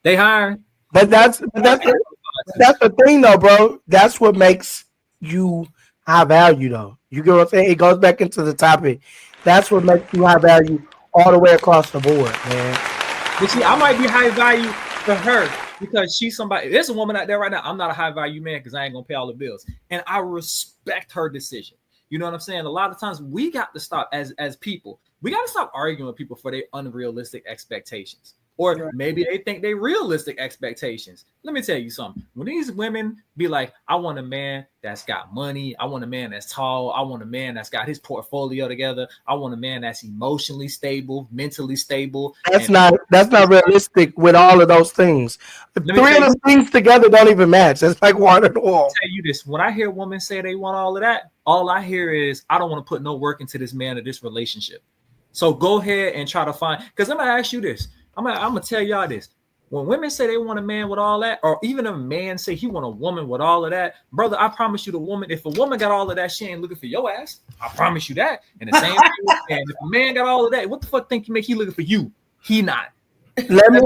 They hiring. But that's the thing, though, bro. That's what makes you high value, though. You get what I'm saying? It goes back into the topic. That's what makes you high value all the way across the board, man. But see, I might be high value for her because she's somebody. There's a woman out there right now. I'm not a high value man because I ain't gonna pay all the bills, and I respect her decision. You know what I'm saying? A lot of times we got to stop as people. We got to stop arguing with people for their unrealistic expectations. Or maybe they think they realistic expectations. Let me tell you something. When these women be like, I want a man that's got money. I want a man that's tall. I want a man that's got his portfolio together. I want a man that's emotionally stable, mentally stable. That's not realistic with all of those things. The 3 of those things together don't even match. It's like water and oil. I'll tell you this. When I hear women say they want all of that, all I hear is, I don't want to put no work into this man or this relationship. So go ahead and try to find, because I'm going to ask you this. I'm gonna tell y'all this. When women say they want a man with all that, or even a man say he want a woman with all of that, brother, I promise you, the woman, if a woman got all of that, she ain't looking for your ass. I promise you that. And the same thing, and if a man got all of that, what the fuck think you make he looking for you? He not. Let me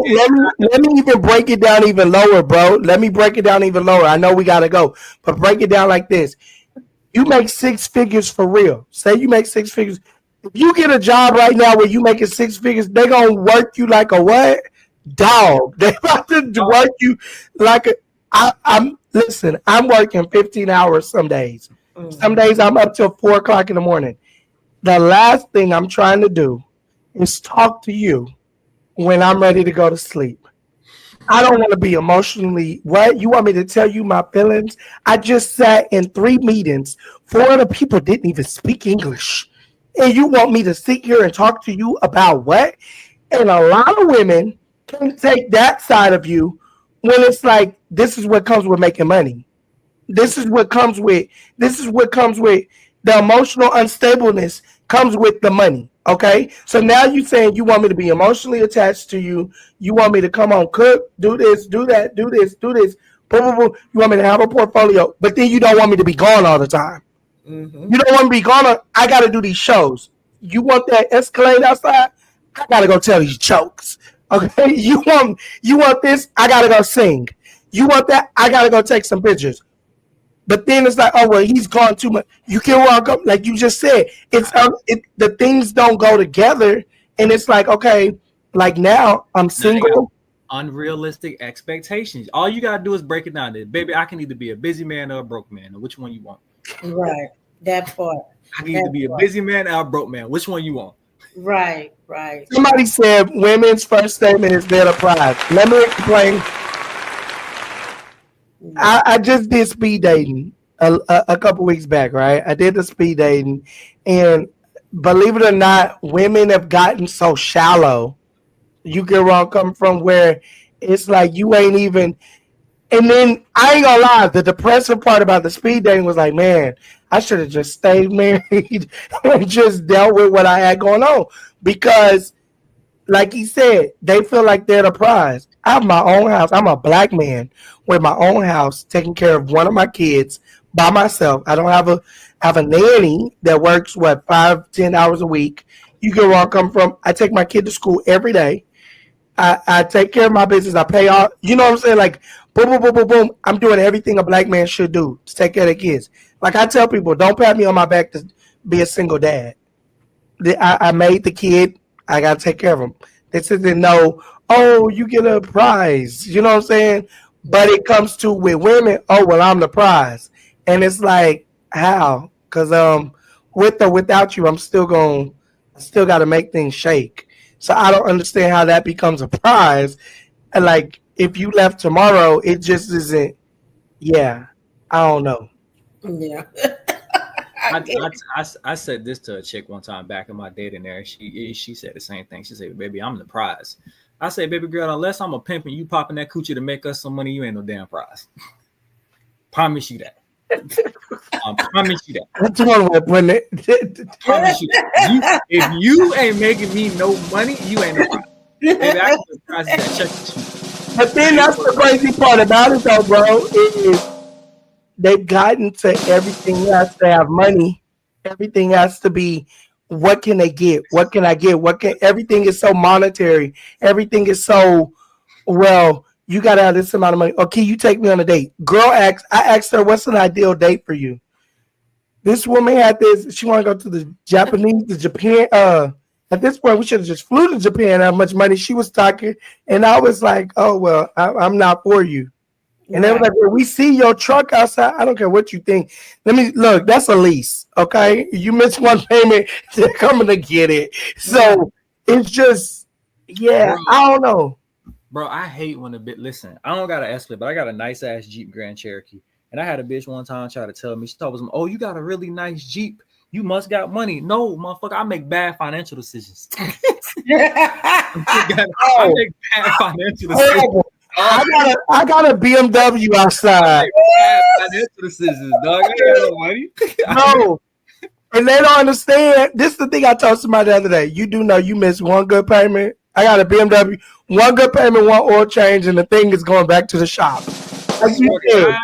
even break it down even lower, bro. Let me break it down even lower. I know we gotta go, but break it down like this. You make 6 figures for real. Say you make 6 figures. If you get a job right now where you making 6 figures, they gonna work you like a what? Dog. They about to work you like a. I'm working 15 hours some days. Some days I'm up till 4 o'clock in the morning. The last thing I'm trying to do is talk to you when I'm ready to go to sleep. I don't want to be emotionally. What? You want me to tell you my feelings? I just sat in 3 meetings. 4 of the people didn't even speak English. And you want me to sit here and talk to you about what? And a lot of women can take that side of you when it's like this is what comes with making money. This is what comes with the emotional unstableness comes with the money. Okay, so now you saying you want me to be emotionally attached to you. You want me to come on, cook, do this, do that, do this, do this. Boom, boom, boom. You want me to have a portfolio, but then you don't want me to be gone all the time. Mhm. You don't want me to be gone. I got to do these shows. You want that Escalade outside? I got to go tell these jokes. Okay, you want this? I got to go sing. You want that? I got to go take some pictures. But then it's like, oh well, he's gone too much. You can walk up, like you just said. The things don't go together, and it's like, okay, like now I'm single. Unrealistic expectations. All you gotta do is break it down. There, baby, I can either be a busy man or a broke man. Which one you want? Right. That part. I can either be a busy man or a broke man. Which one you want? Right. Right. Somebody said women's first statement is they're the prize. Let me explain. I just did speed dating a couple weeks back, right? I did the speed dating, and believe it or not, women have gotten so shallow. You get where I'm coming from, where it's like you ain't even. And then I ain't gonna lie, the depressive part about the speed dating was like, man, I should have just stayed married and just dealt with what I had going on, because, like he said, they feel like they're the prize. I have my own house. I'm a black man with my own house, taking care of one of my kids by myself. I don't have a nanny that works 5-10 hours a week. You get where I'm coming from. I take my kid to school every day. I take care of my business. I pay all. You know what I'm saying? Like boom, boom, boom, boom, boom. I'm doing everything a black man should do to take care of their kids. Like I tell people, don't pat me on my back to be a single dad. I made the kid. I gotta take care of him. They said they know. Oh, you get a prize. You know what I'm saying? But it comes to with women. Oh well, I'm the prize, and it's like how? Because with or without you, I'm still got to make things shake. So I don't understand how that becomes a prize. And like if you left tomorrow, it just isn't. Yeah, I don't know. Yeah. I said this to a chick one time back in my dating era. She said the same thing. She said, "Baby, I'm the prize." I say, "Baby girl, unless I'm a pimp and you popping that coochie to make us some money, you ain't no damn prize." Promise you that. Promise you that. That's one way of putting it. Promise you that. If you ain't making me no money, you ain't no prize. Baby, I can prize that check with you. But then that's the crazy part about it, though, bro. Is they've gotten to everything has to have money. Everything has to be. What can they get? What can I get? Everything is so monetary. Everything is so, well, you got to have this amount of money. Okay, you take me on a date. I asked her, what's an ideal date for you? This woman had this, she want to go to the Japan. At this point, we should have just flew to Japan, how much money she was talking. And I was like, oh, well, I'm not for you. And they were like, well, we see your truck outside. I don't care what you think. Let me look, that's a lease. Okay. You miss one payment, they're coming to get it. So it's just, yeah, bro, I don't know. Bro, I hate when listen, I don't got an Escalade, but I got a nice ass Jeep Grand Cherokee. And I had a bitch one time try to tell me, she told me, oh, you got a really nice Jeep. You must got money. No, motherfucker, I make bad financial decisions. I make bad financial decisions. I got a BMW outside. Financial decisions, dog. I ain't got no money. No, and they don't understand. This is the thing I told somebody the other day. You do know you missed one good payment. I got a BMW, one good payment, one oil change, and the thing is going back to the shop. Like you said,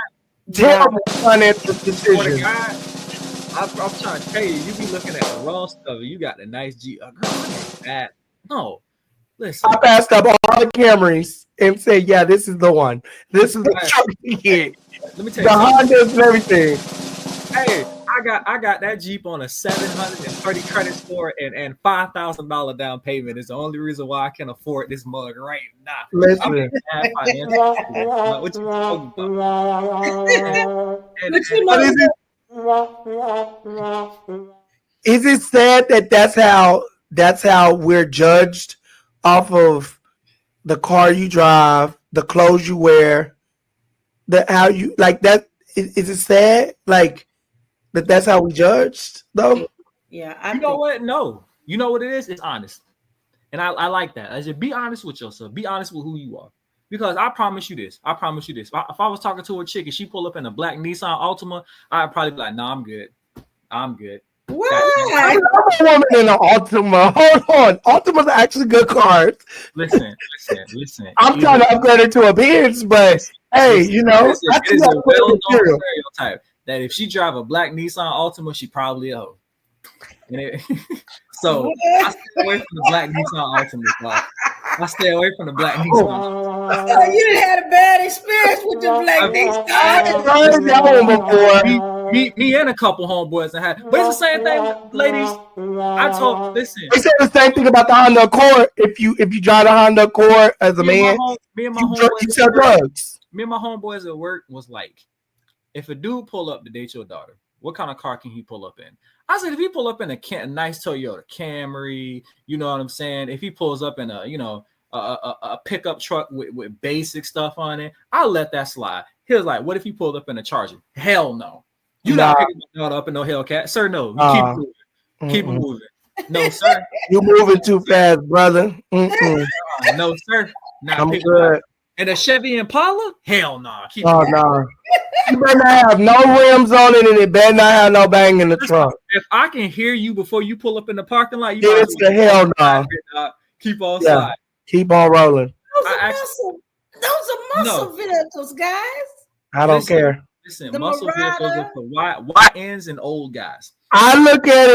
terrible financial decisions. I'm trying to tell you, you be looking at the wrong stuff. You got a nice G. Girl, that. No. Listen. I passed up all the Camrys and said, yeah, this is the one. This is the truck to get. Let me tell you the Hondas and everything. Hey, I got that Jeep on a 730 credit score and $5,000 down payment. Is the only reason why I can afford this mug right now. Listen. What you talking about? Is it sad that that's how we're judged off of the car you drive, the clothes you wear, how you like that? Is it sad like that's how we judged though? Yeah, you know what? No, you know what it is? It's honest, and I like that. I said, be honest with yourself. Be honest with who you are. Because I promise you this. If I was talking to a chick and she pull up in a black Nissan Altima, I'd probably be like, "Nah, I'm good. I'm good." Why? I'm a woman in an Altima. Hold on. Altimas are actually good cars. Listen. I'm trying to upgrade it to a Benz, but hey, you know, it is a well-known stereotype that if she drive a black Nissan Altima, she probably a hoe. So I stay away from the black Nissan Altima. Dog. I stay away from the black Nissan. So you didn't have a bad experience with the black before. Me and a couple homeboys and had, but it's the same thing, ladies. Listen. They said the same thing about the Honda Accord. If you drive the Honda Accord as a man, you sell drugs. Me and my homeboys at work was like, if a dude pull up to date your daughter, what kind of car can he pull up in? I said, if he pull up in a nice Toyota Camry, you know what I'm saying? If he pulls up in a pickup truck with basic stuff on it, I'll let that slide. He was like, what if he pulled up in a Charger? Hell no. You're not picking my daughter up in no Hellcat. Sir, no. Keep it moving. Keep it moving. No, sir. You're moving too fast, brother. No, sir. I'm good. And a Chevy Impala? Hell no. No. You better not have no rims on it, and it better not have no bang in the trunk. If I can hear you before you pull up in the parking lot, it's the hell no. Keep on sliding. Keep on rolling. Those are muscle vehicles, guys. I don't care. Listen, the muscle vehicles are for YNs and old guys. I look at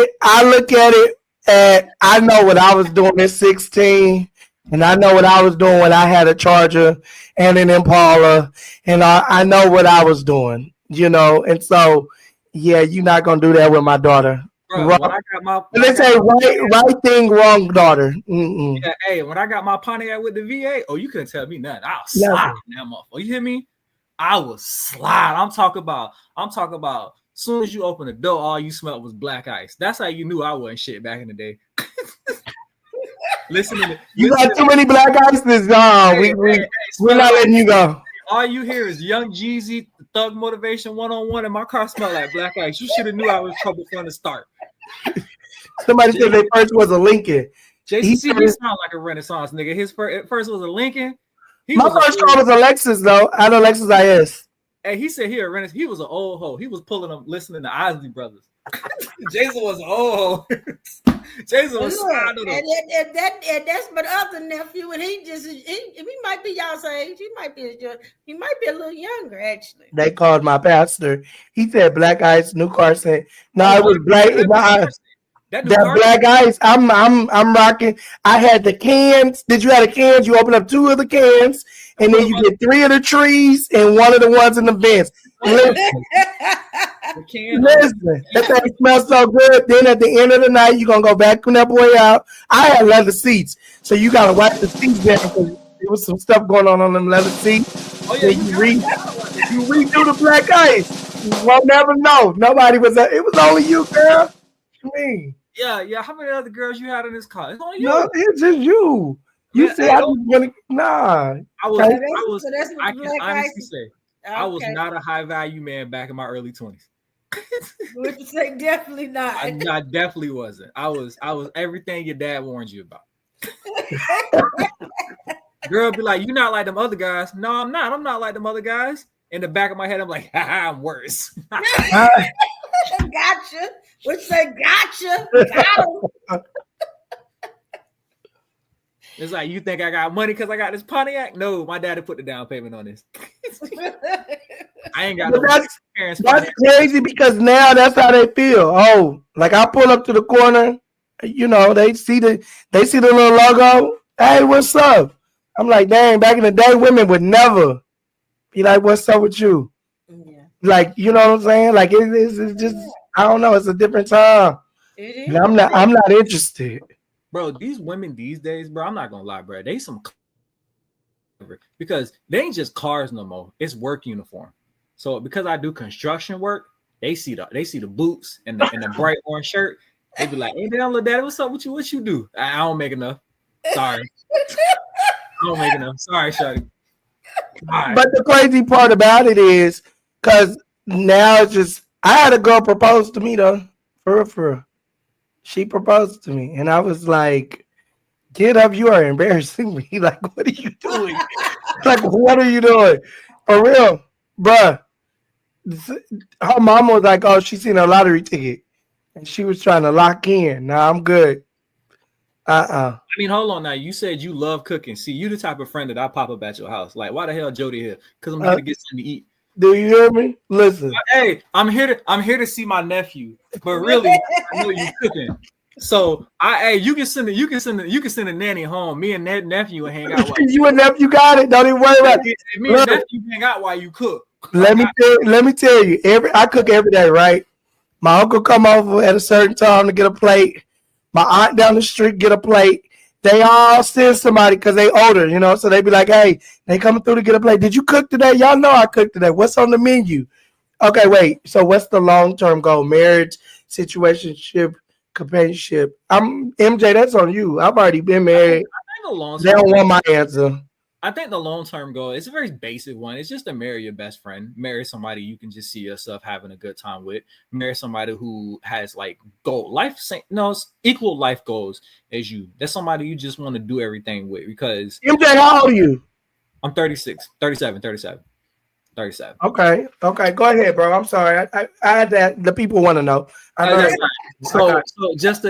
it, and I know what I was doing at 16. And I know what I was doing when I had a Charger and an Impala, and I know what I was doing, you know. And so, yeah, you're not gonna do that with my daughter. Bro, when they say right thing, wrong daughter. Mm-mm. Yeah, hey, when I got my Pontiac with the V8, you couldn't tell me nothing. I was sliding that motherfucker. You hear me? I was sliding. I'm talking about. Soon as you open the door, all you smelled was black ice. That's how you knew I wasn't shit back in the day. Listen to me. You got too many black ices. We're not letting you go. All you hear is Young Jeezy, Thug Motivation 101, and my car smelled like black ice. You should have knew I was trouble from the start. Somebody said their first was a Lincoln. JCC, he sound like a Renaissance nigga. His first was a Lincoln. My first car was a Lexus, though. I had a Lexus IS. Hey, he said he was an old hoe. He was pulling them, listening to Isley Brothers. Jason was an old hoe. Jason was and that's my other nephew, and he might be y'all's age. He might be a little younger, actually. They called my pastor. He said black ice, new car said, no, it was black. That black ice. I'm rocking. I had the cans. Did you have the cans? You open up 2 of the cans, and then you get 3 of the trees and 1 of the ones in the vents. Listen, that thing smells so good. Then at the end of the night, you're gonna go vacuum that boy out. I had leather seats, so you gotta wipe the seats down because there was some stuff going on them leather seats. Oh yeah, you redo the black ice. You won't never know. Nobody was. It was only you, girl. Me. Yeah. How many other girls you had in this car? It's only you. No, it's just you. You said I was gonna. Nah. I can honestly say. Okay. I was not a high value man back in my early 20s. Would you say definitely not? I definitely wasn't. I was everything your dad warned you about. Girl be like, "You're not like them other guys." No, I'm not. I'm not like them other guys. In the back of my head, I'm like, I'm worse. Gotcha. Would say gotcha. Got It's like, you think I got money because I got this Pontiac? No, my daddy put the down payment on this. I ain't got no parents. That's crazy because now that's how they feel. Oh, like I pull up to the corner, you know, they see the little logo. Hey, what's up? I'm like, dang, back in the day, women would never be like, what's up with you? Yeah. Like, you know what I'm saying? Like it's just, I don't know, it's a different time. It is. I'm not interested. Bro, these women these days, bro, I'm not gonna lie, bro. They some because they ain't just cars no more. It's work uniform. So because I do construction work, they see the boots and the bright orange shirt. They be like, "Hey, damn, little daddy, what's up with you? What you do?" I don't make enough. Sorry, I don't make enough. Sorry, shawty. Right. But the crazy part about it is, cause now it's just I had a girl propose to me though, for real. She proposed to me, and I was like, Get up, you are embarrassing me. Like, what are you doing? Like, what are you doing? For real, bruh. Her mama was like, oh, she seen a lottery ticket. And she was trying to lock in. Nah, I'm good. I mean, hold on now. You said you love cooking. See, you the type of friend that I pop up at your house. Like, why the hell Jody here? Because I'm here to get something to eat. Do you hear me? Listen. Hey, I'm here to see my nephew. But really, I know you cooking. So you can send a nanny home. Me and nephew will hang out. You and nephew got it. Don't even worry about it. Me and nephew hang out while you cook. Let me tell you. I cook every day, right? My uncle come over at a certain time to get a plate. My aunt down the street get a plate. They all send somebody because they older, you know. So they be like, "Hey, they coming through to get a plate. Did you cook today? Y'all know I cooked today. What's on the menu?" Okay, wait. So what's the long-term goal? Marriage, situationship, companionship. I'm MJ. That's on you. I've already been married. They don't want my answer. I think the long-term goal is a very basic one. It's just to marry your best friend. Marry somebody you can just see yourself having a good time with. Marry somebody who has like equal life goals as you. That's somebody you just want to do everything with because MJ, how old are you? I'm 36, 37. Okay. Go ahead, bro. I'm sorry. I had that. The people want to know. So just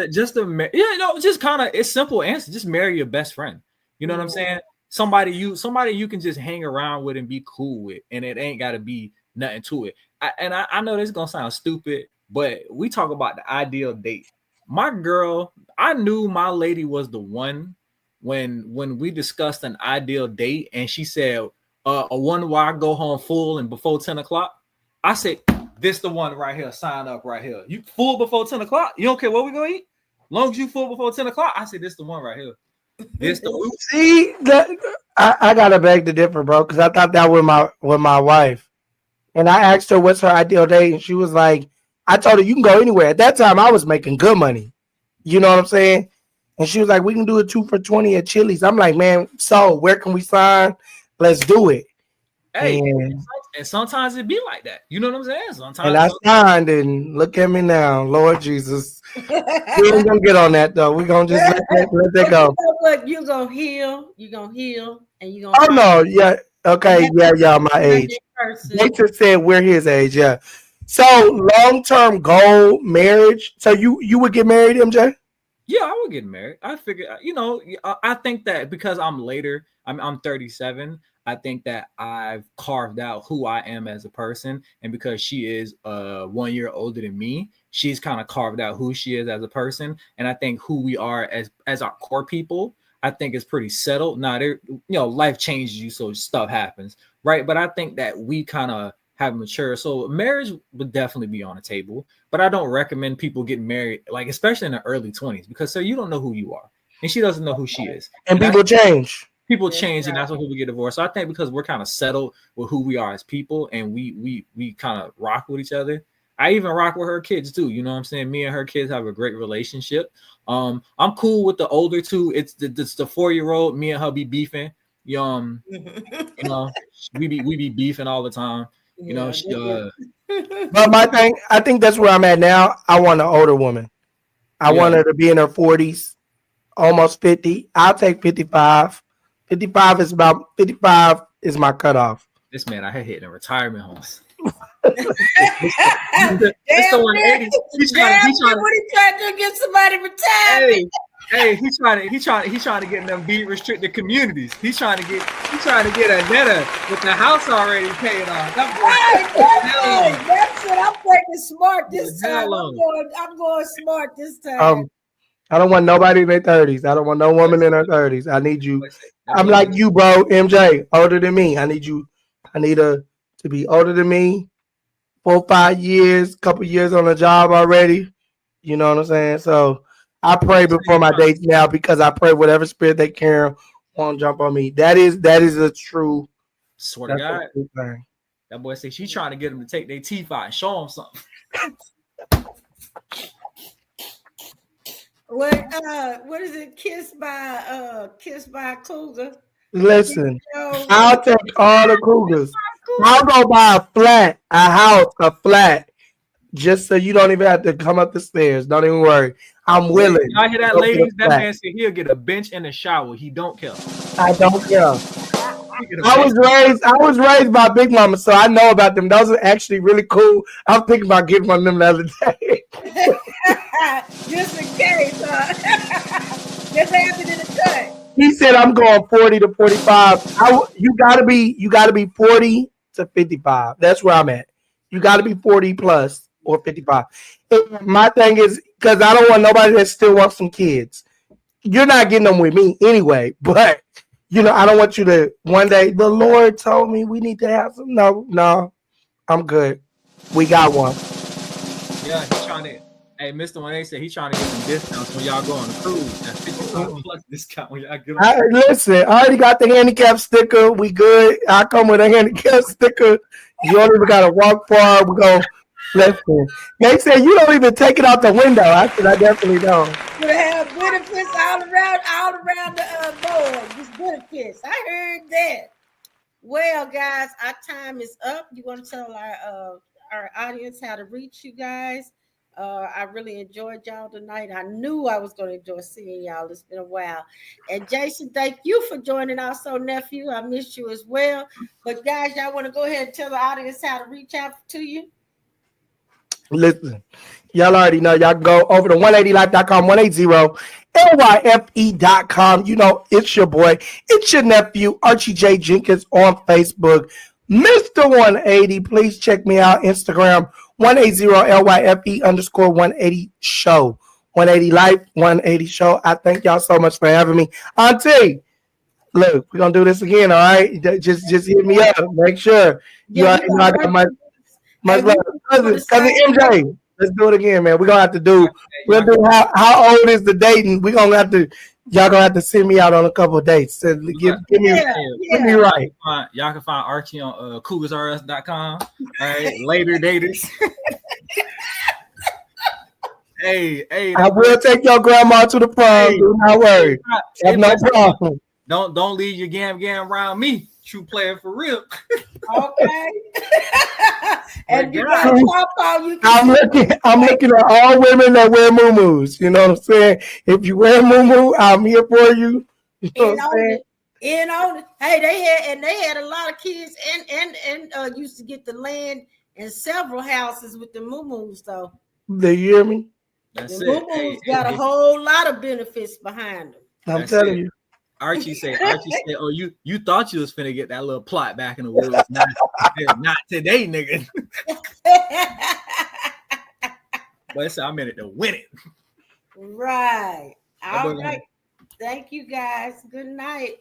kind of it's simple answer. Just marry your best friend. You know what I'm saying? Somebody you can just hang around with and be cool with, and it ain't got to be nothing to it. I know this is gonna sound stupid, but we talk about the ideal date. My girl, I knew my lady was the one when we discussed an ideal date, and she said, "A one where I go home full and before 10 o'clock." I said, "This the one right here. Sign up right here. You full before 10 o'clock? You don't care what we gonna eat? Long as you full before 10 o'clock." I said, "This the one right here." See that I gotta beg to differ, bro, because I thought that with my wife, and I asked her what's her ideal date, and she was like, I told her you can go anywhere. At that time, I was making good money, you know what I'm saying? And she was like, we can do a 2 for $20 at Chili's. I'm like, man, so where can we sign? Let's do it. Hey, and sometimes it be like that. You know what I'm saying? Sometimes. And I signed, and look at me now, Lord Jesus. We ain't gonna get on that though. We're gonna just let that go. But you're gonna heal, and you're gonna. Oh no, yeah, okay, yeah, y'all my age. They just said we're his age, yeah. So long-term goal, marriage. So you would get married, MJ? Yeah, I would get married. I figure, I think that because I'm later, I'm 37. I think that I've carved out who I am as a person, and because she is 1 year older than me, she's kind of carved out who she is as a person. And I think who we are as our core people, I think is pretty settled. Now, life changes you, so stuff happens, right? But I think that we kind of have matured. So marriage would definitely be on the table, but I don't recommend people getting married, like especially in the early 20s, because you don't know who you are, and she doesn't know who she is, and people change. People change, and that's when people get divorced. So I think because we're kind of settled with who we are as people, and we kind of rock with each other. I even rock with her kids too. You know what I'm saying? Me and her kids have a great relationship. I'm cool with the older two. It's the 4-year-old. Me and her be beefing. We be beefing all the time. But my thing, I think that's where I'm at now. I want an older woman. I want her to be in her 40s, almost 50. I'll take 55. 55 is my cutoff. This man, I had hit in retirement homes. It's the 180. He's trying to get somebody retired. Hey, he's trying to get in them deed restricted communities. He's trying to get a netta with the house already paid off. That's it. I'm thinking smart this time. I'm going smart this time. I don't want nobody in their 30s. I don't want no woman in her 30s. I need you. I'm like you, bro. MJ, older than me. I need you. I need her to be older than me. 4 or 5 years, couple years on the job already. You know what I'm saying? So I pray before my dates now, because I pray whatever spirit they carry won't jump on me. That is a true. Swear to God. Thing. That boy said she's trying to get them to take their teeth out and show them something. What is it? Kissed by a cougar. Listen, I'll take all the cougars. I'll go buy a flat, just so you don't even have to come up the stairs. Don't even worry. I'm willing. Y'all hear that, Go get a ladies? That flat. man said he'll get a bench in the shower. He don't care. I don't care. He'll get a I bench. was raised by Big Mama, so I know about them. Those are actually really cool. I'm thinking about getting one of them the other day. Just in case, just happened in the cut. He said I'm going 40 to 45. You gotta be 40 to 55. That's where I'm at. You gotta be 40 plus or 55. And my thing is because I don't want nobody that still wants some kids. You're not getting them with me anyway, but I don't want you to one day the Lord told me we need to have some. No, I'm good. We got one. Yeah, he's trying to. Hey, Mr. 1A said he's trying to get some discounts when y'all go on the cruise. That 55 plus discount when y'all get on. Listen, I already got the handicap sticker. We good. I come with a handicap sticker. You don't even gotta walk far. We go. Listen. They said you don't even take it out the window. I said I definitely don't. We have benefits all around the board. Just benefits. I heard that. Well, guys, our time is up. You want to tell our audience how to reach you guys? I really enjoyed y'all tonight. I knew I was going to enjoy seeing y'all. It's been a while. And Jason, thank you for joining. Also, nephew, I missed you as well. But guys, y'all want to go ahead and tell the audience how to reach out to you? Listen, y'all already know. Y'all can go over to 180life.com, 180lyfe.com. It's your boy. It's your nephew, Archie J. Jenkins on Facebook. Mr. 180, please check me out. Instagram, 180lyfe_180 show. 180 life, 180 show. I thank y'all so much for having me. Auntie, look, we're going to do this again, all right? Just hit me up. Make sure. You already know I got my love. Cousin MJ, let's do it again, man. We're going to have to do, how old is the dating? Y'all going to have to send me out on a couple of dates. So get me right. Y'all can find Archie on cougarsrs.com. All right, later daters. Hey, I will take your grandma to the prom. Do not worry. Have no problem. Don't leave your gam around me. True player for real. Okay. And you got I'm looking at all women that wear muumuus. You know what I'm saying? If you wear muumuu, I'm here for you. You know what I'm saying? Hey, they had a lot of kids and used to get the land in several houses with the muumuus though. Do you hear me? That's the it. muumuus got a whole lot of benefits behind them. I'm telling you. Archie said, oh, you thought you was finna get that little plot back in the woods. Not today, nigga. But I'm in it to win it. Right. All right. Thank you guys. Good night.